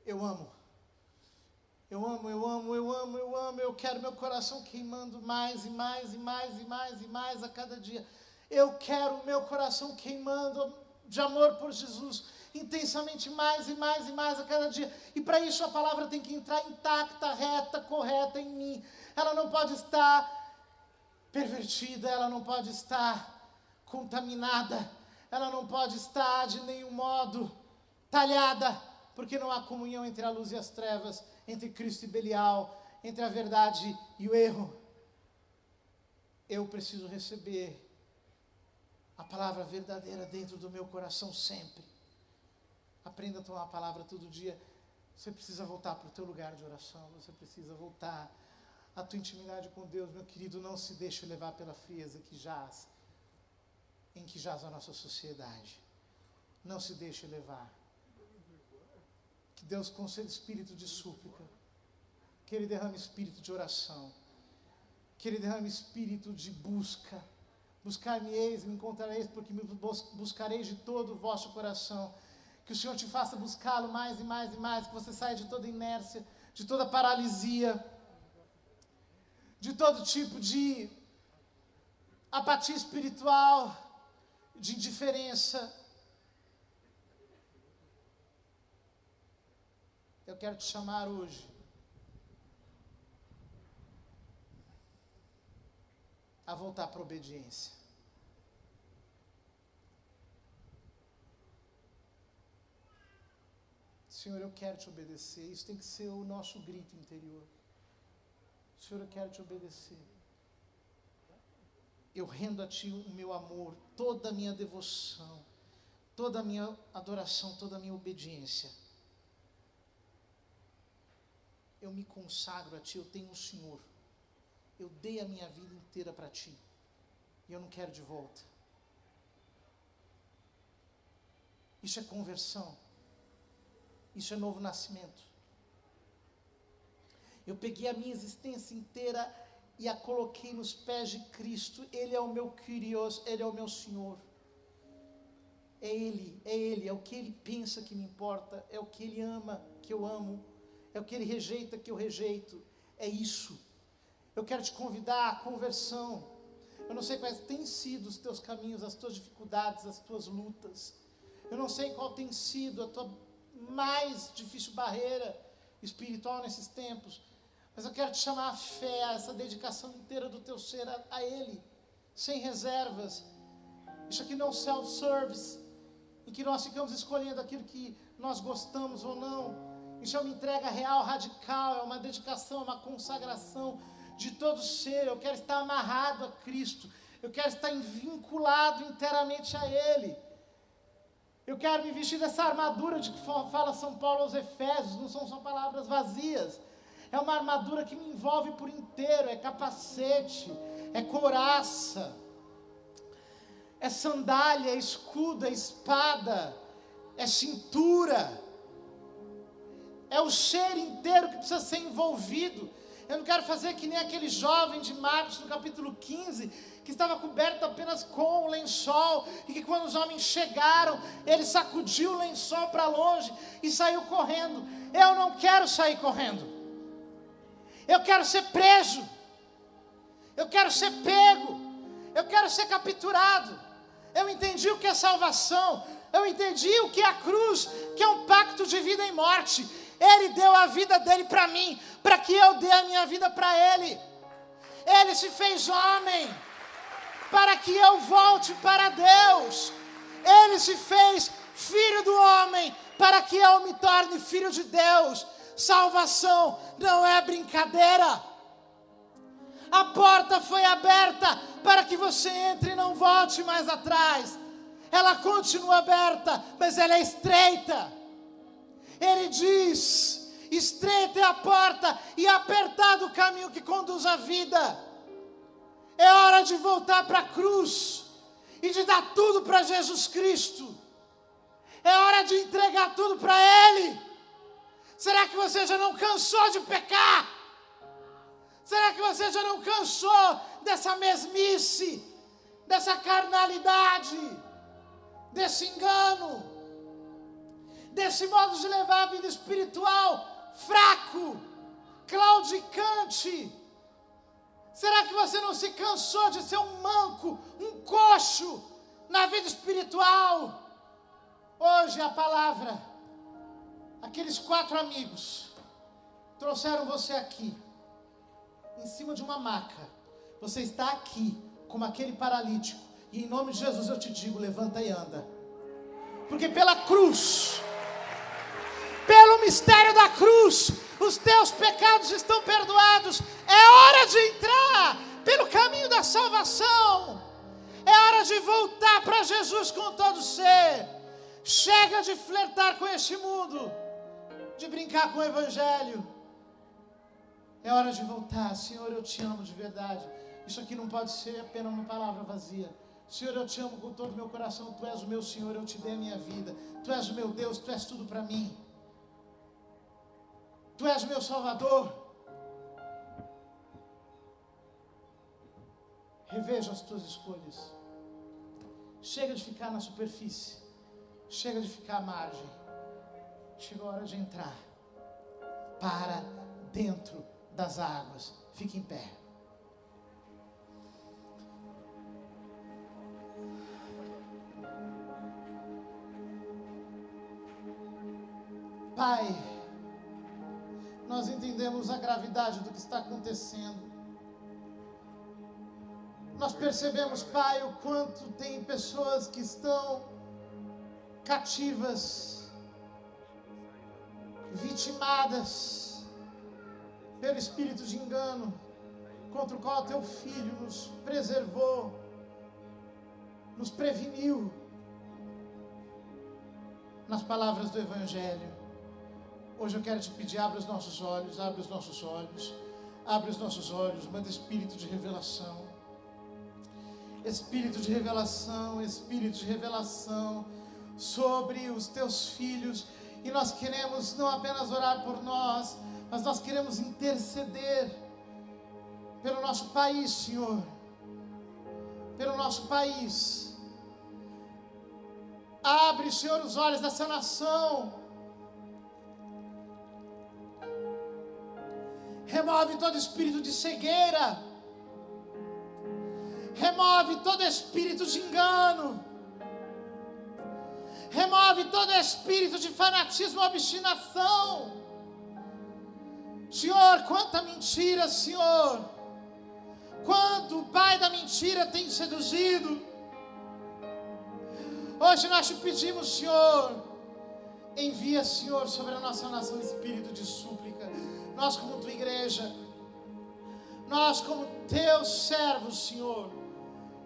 Eu quero meu coração queimando mais a cada dia. Eu quero meu coração queimando de amor por Jesus, intensamente mais a cada dia. E para isso a palavra tem que entrar intacta, reta, correta em mim. Ela não pode estar pervertida, ela não pode estar contaminada, ela não pode estar de nenhum modo talhada, porque não há comunhão entre a luz e as trevas, entre Cristo e Belial, entre a verdade e o erro. Eu preciso receber a palavra verdadeira dentro do meu coração sempre. Aprenda a tomar a palavra todo dia. Você precisa voltar para o teu lugar de oração. Você precisa voltar à tua intimidade com Deus. Meu querido, não se deixe levar pela frieza em que jaz a nossa sociedade. Não se deixe levar. Que Deus conceda espírito de súplica. Que Ele derrame espírito de oração. Que Ele derrame espírito de busca. Buscar-me-eis, me encontrareis, porque me buscareis de todo o vosso coração. Que o Senhor te faça buscá-lo mais e mais e mais, que você saia de toda inércia, de toda paralisia, de todo tipo de apatia espiritual, de indiferença. Eu quero te chamar hoje a voltar para a obediência. Senhor, eu quero te obedecer. Isso tem que ser o nosso grito interior. Senhor, eu quero te obedecer. Eu rendo a Ti o meu amor, toda a minha devoção, toda a minha adoração, toda a minha obediência. Eu me consagro a Ti, eu tenho um Senhor. Eu dei a minha vida inteira para Ti. E eu não quero de volta. Isso é conversão. Isso é novo nascimento. Eu peguei a minha existência inteira e a coloquei nos pés de Cristo. Ele é o meu Kyrios, Ele é o meu Senhor. É Ele, é o que Ele pensa que me importa, é o que Ele ama, que eu amo, é o que Ele rejeita, que eu rejeito. É isso. Eu quero te convidar à conversão. Eu não sei quais têm sido os teus caminhos, as tuas dificuldades, as tuas lutas. Eu não sei qual tem sido a tua mais difícil barreira espiritual nesses tempos. Mas eu quero te chamar a fé, a essa dedicação inteira do teu ser a Ele, sem reservas. Isso aqui não é um self-service, em que nós ficamos escolhendo aquilo que nós gostamos ou não. Isso é uma entrega real, radical, é uma dedicação, uma consagração de todo o ser. Eu quero estar amarrado a Cristo, eu quero estar vinculado inteiramente a Ele. Eu quero me vestir dessa armadura de que fala São Paulo aos Efésios, não são só palavras vazias. É uma armadura que me envolve por inteiro, é capacete, é couraça, é sandália, é escudo, é espada, é cintura. É o ser inteiro que precisa ser envolvido. Eu não quero fazer que nem aquele jovem de Marcos no capítulo 15, que estava coberto apenas com o lençol, e que quando os homens chegaram, ele sacudiu o lençol para longe e saiu correndo. Eu não quero sair correndo. Eu quero ser preso. Eu quero ser pego. Eu quero ser capturado. Eu entendi o que é salvação. Eu entendi o que é a cruz, que é um pacto de vida e morte. Ele deu a vida dele para mim, para que eu dê a minha vida para Ele. Ele se fez homem, para que eu volte para Deus. Ele se fez filho do homem, para que eu me torne filho de Deus. Salvação não é brincadeira. A porta foi aberta para que você entre e não volte mais atrás. Ela continua aberta, mas ela é estreita. Ele diz: estreita é a porta e apertado o caminho que conduz à vida. É hora de voltar para a cruz e de dar tudo para Jesus Cristo. É hora de entregar tudo para Ele. Será que você já não cansou de pecar? Será que você já não cansou dessa mesmice, dessa carnalidade, desse engano, desse modo de levar a vida espiritual fraco, claudicante? Será que você não se cansou de ser um manco, um coxo na vida espiritual? Hoje a palavra, aqueles 4 amigos trouxeram você aqui, em cima de uma maca. Você está aqui, como aquele paralítico, e em nome de Jesus eu te digo, levanta e anda. Porque pela cruz, pelo mistério da cruz, os teus pecados estão perdoados. É hora de entrar pelo caminho da salvação. É hora de voltar para Jesus com todo ser. Chega de flertar com este mundo, de brincar com o Evangelho. É hora de voltar. Senhor, eu te amo de verdade. Isso aqui não pode ser apenas uma palavra vazia. Senhor, eu te amo com todo o meu coração. Tu és o meu Senhor, eu te dei a minha vida. Tu és o meu Deus, Tu és tudo para mim. Tu és o meu Salvador. Reveja as tuas escolhas. Chega de ficar na superfície. Chega de ficar à margem. chegou a hora de entrar para dentro das águas. Fique em pé. Pai, nós entendemos a gravidade do que está acontecendo. Nós percebemos, Pai, o quanto tem pessoas que estão cativas, vitimadas pelo espírito de engano, contra o qual Teu Filho nos preservou, nos preveniu, nas palavras do Evangelho. Hoje eu quero te pedir, abre os nossos olhos, abre os nossos olhos, abre os nossos olhos, manda espírito de revelação. Espírito de revelação, Espírito de revelação sobre os Teus filhos. E nós queremos não apenas orar por nós, mas nós queremos interceder pelo nosso país, Senhor. Pelo nosso país. Abre, Senhor, os olhos dessa nação. Remove todo espírito de cegueira. Remove todo espírito de engano. Remove todo espírito de fanatismo, obstinação. Senhor, quanta mentira, Senhor. Quanto o pai da mentira tem seduzido. Hoje nós te pedimos, Senhor, envia, Senhor, sobre a nossa nação espírito de súplica. Nós como Tua igreja, nós como Teus servos, Senhor,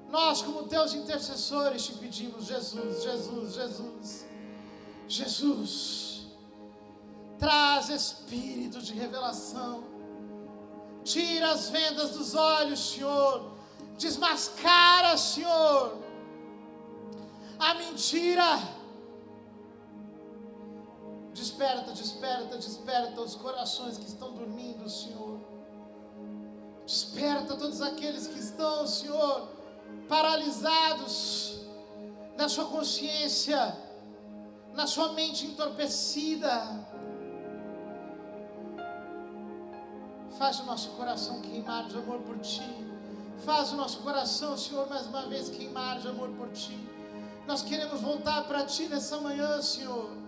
nós como Teus intercessores te pedimos, Jesus, Jesus, Jesus, Jesus, traz espírito de revelação, tira as vendas dos olhos, Senhor, desmascara, Senhor, a mentira. Desperta, desperta, desperta os corações que estão dormindo, Senhor. Desperta todos aqueles que estão, Senhor, paralisados na sua consciência, na sua mente entorpecida. Faz o nosso coração queimar de amor por Ti. Faz o nosso coração, Senhor, mais uma vez queimar de amor por Ti. Nós queremos voltar para Ti nessa manhã, Senhor.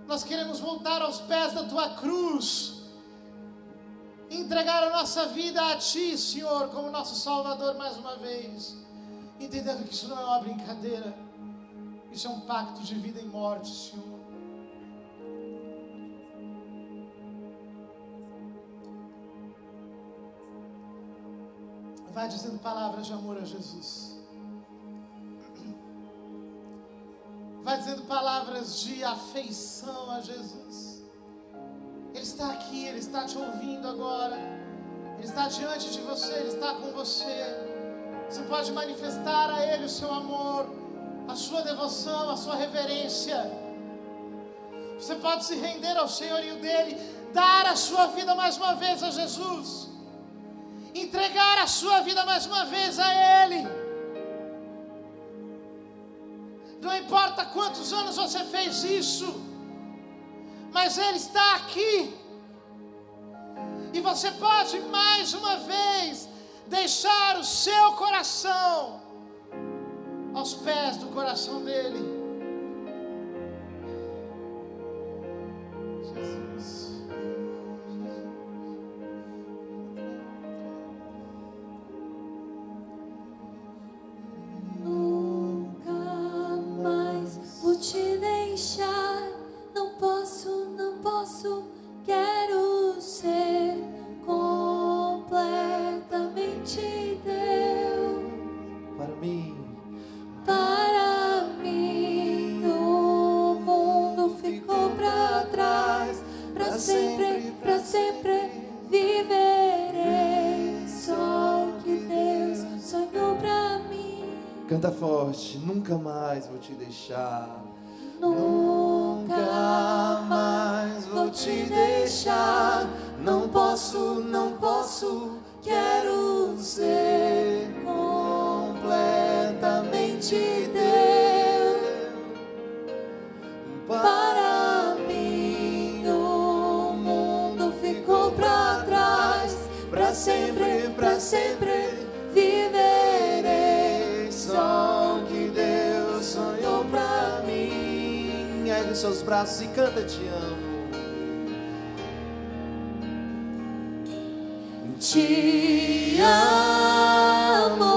Nós queremos voltar aos pés da Tua cruz, entregar a nossa vida a Ti, Senhor, como nosso Salvador mais uma vez, entendendo que isso não é uma brincadeira, isso é um pacto de vida e morte, Senhor. Vai dizendo palavras de amor a Jesus. Vai dizendo palavras de afeição a Jesus. Ele está aqui, Ele está te ouvindo agora. Ele está diante de você, Ele está com você. Você pode manifestar a Ele o seu amor, a sua devoção, a sua reverência. Você pode se render ao senhorio dEle, dar a sua vida mais uma vez a Jesus, entregar a sua vida mais uma vez a Ele. Não importa quantos anos você fez isso, mas Ele está aqui. E você pode mais uma vez deixar o seu coração aos pés do coração dEle. Jesus. Te deixar, não posso, quero ser completamente teu. Para mim, o mundo ficou para trás, para sempre viverei só o que Deus sonhou para mim. Canta forte, nunca mais vou te deixar. Nunca mais vou te deixar. Não posso, quero ser completamente teu. Para ergue os seus braços e canta Te amo. Te amo.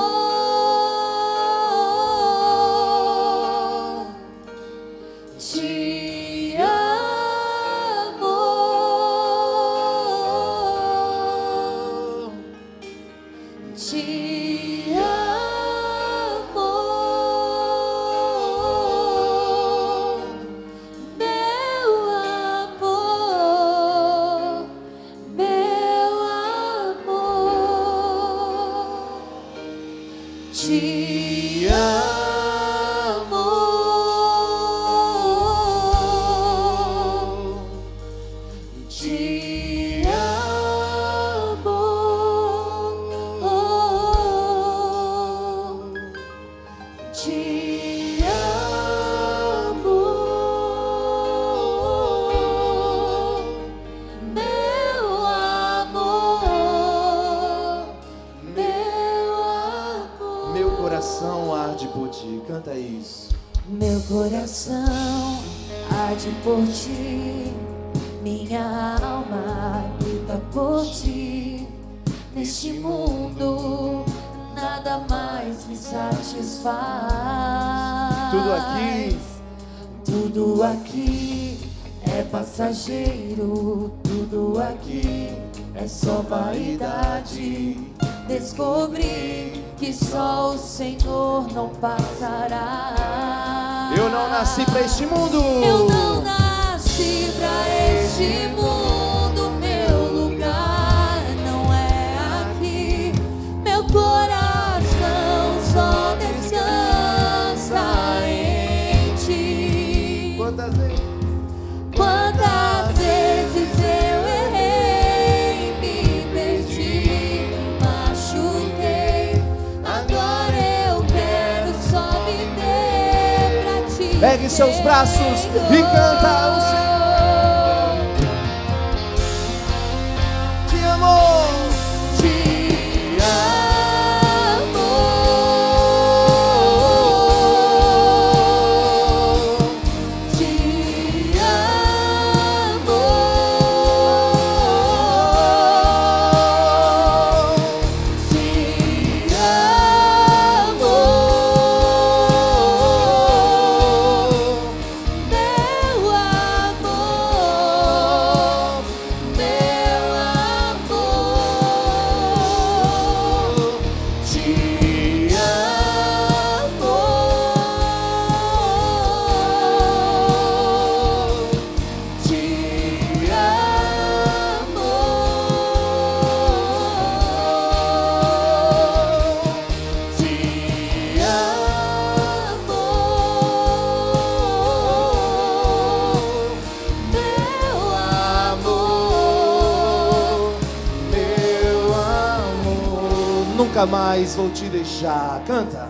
Te amo. Te amo. Meu amor, meu amor. Te amo. Te amo. Te amo. Meu amor, meu amor. Meu coração arde por Ti. Canta isso. Meu coração arde por Ti, minha alma grita por Ti. Neste mundo nada mais me satisfaz. Tudo aqui é passageiro, tudo aqui é só vaidade. Descobri que só o Senhor não passará. Eu não nasci pra este mundo. Eu não nasci pra este mundo. Meu lugar não é aqui. Meu coração só descansa em Ti. Quantas vezes? Quantas vezes eu errei, me perdi, me machuquei. Agora eu quero só viver pra Ti. Pegue seus braços e canta o Senhor. Te amo. Te amo. Te amo. Te amo. Meu amor, meu amor. Te amo. Te amo. Te amo. Meu amor, Meu amor, nunca mais vou te deixar. Canta.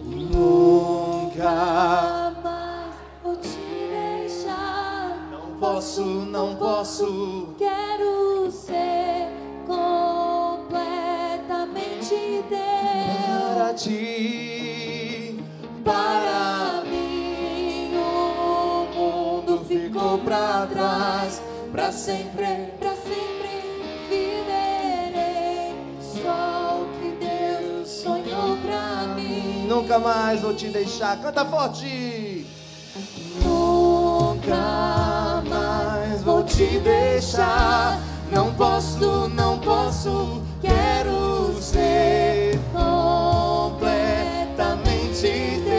Nunca. jamais vou te deixar. Não posso. Quero ser completamente Para teu. Ti. Para mim o mundo ficou pra trás. Pra sempre viverei só o que Deus sonhou pra mim. Nunca mais vou te deixar. Canta forte. Nunca mais vou te deixar. Não posso, quero ser completamente teu.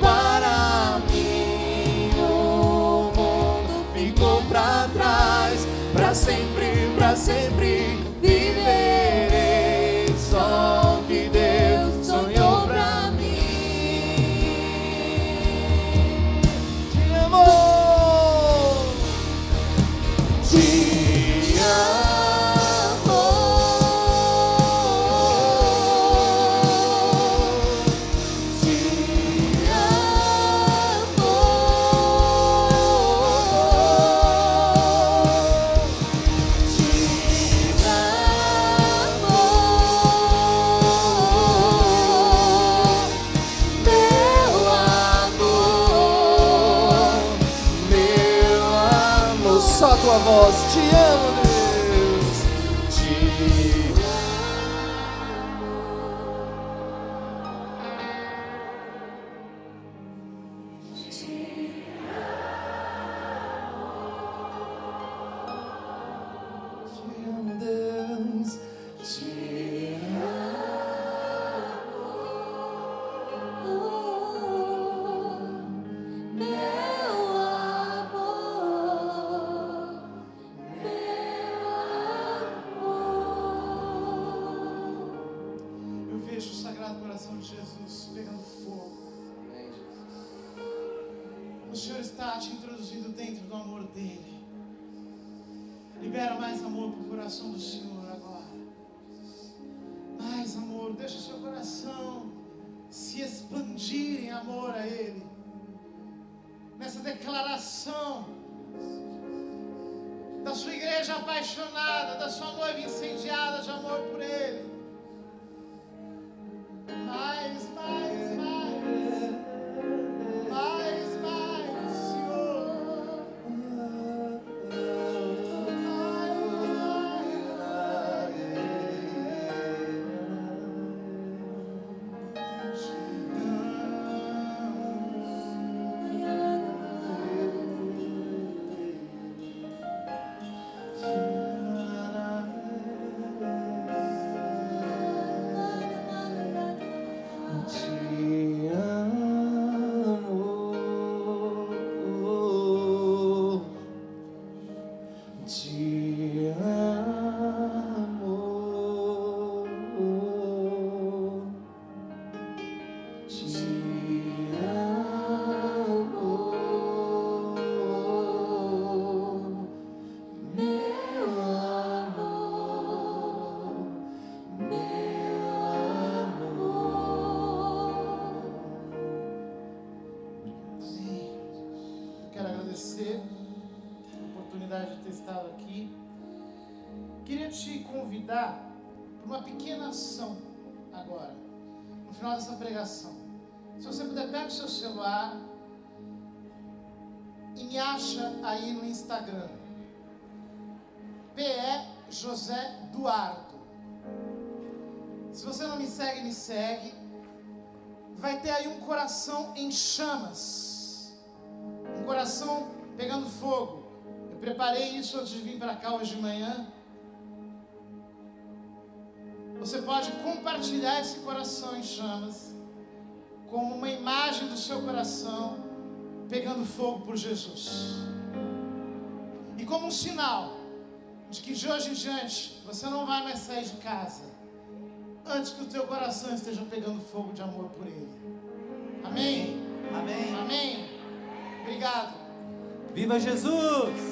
Para mim o mundo ficou pra trás. Pra sempre viverei só o que Deus sonhou pra mim. Te amo. Te tua voz. Te amo, Deus. Te amo, Deus. Te Eu vejo o Sagrado Coração de Jesus pegando fogo. O Senhor está te introduzindo dentro do amor dele. Libera mais amor para o coração do Senhor agora. Mais amor. Deixa o seu coração se expandir em amor a Ele. Nessa declaração da sua igreja apaixonada, da sua noiva incendiada de amor por Ele. Mais, mais, mais. Mais, mais, Senhor. A oportunidade de ter estado aqui. Queria te convidar para uma pequena ação agora, no final dessa pregação. Se você puder, pega o seu celular e me acha aí no Instagram, PE José Duardo. Se você não me segue, me segue. Vai ter aí um coração em chamas, um coração pegando fogo. Eu preparei isso antes de vir para cá hoje de manhã. Você pode compartilhar esse coração em chamas como uma imagem do seu coração pegando fogo por Jesus, e como um sinal de que de hoje em diante você não vai mais sair de casa antes que o teu coração esteja pegando fogo de amor por Ele. Amém? Amém. Amém. Obrigado. Viva Jesus!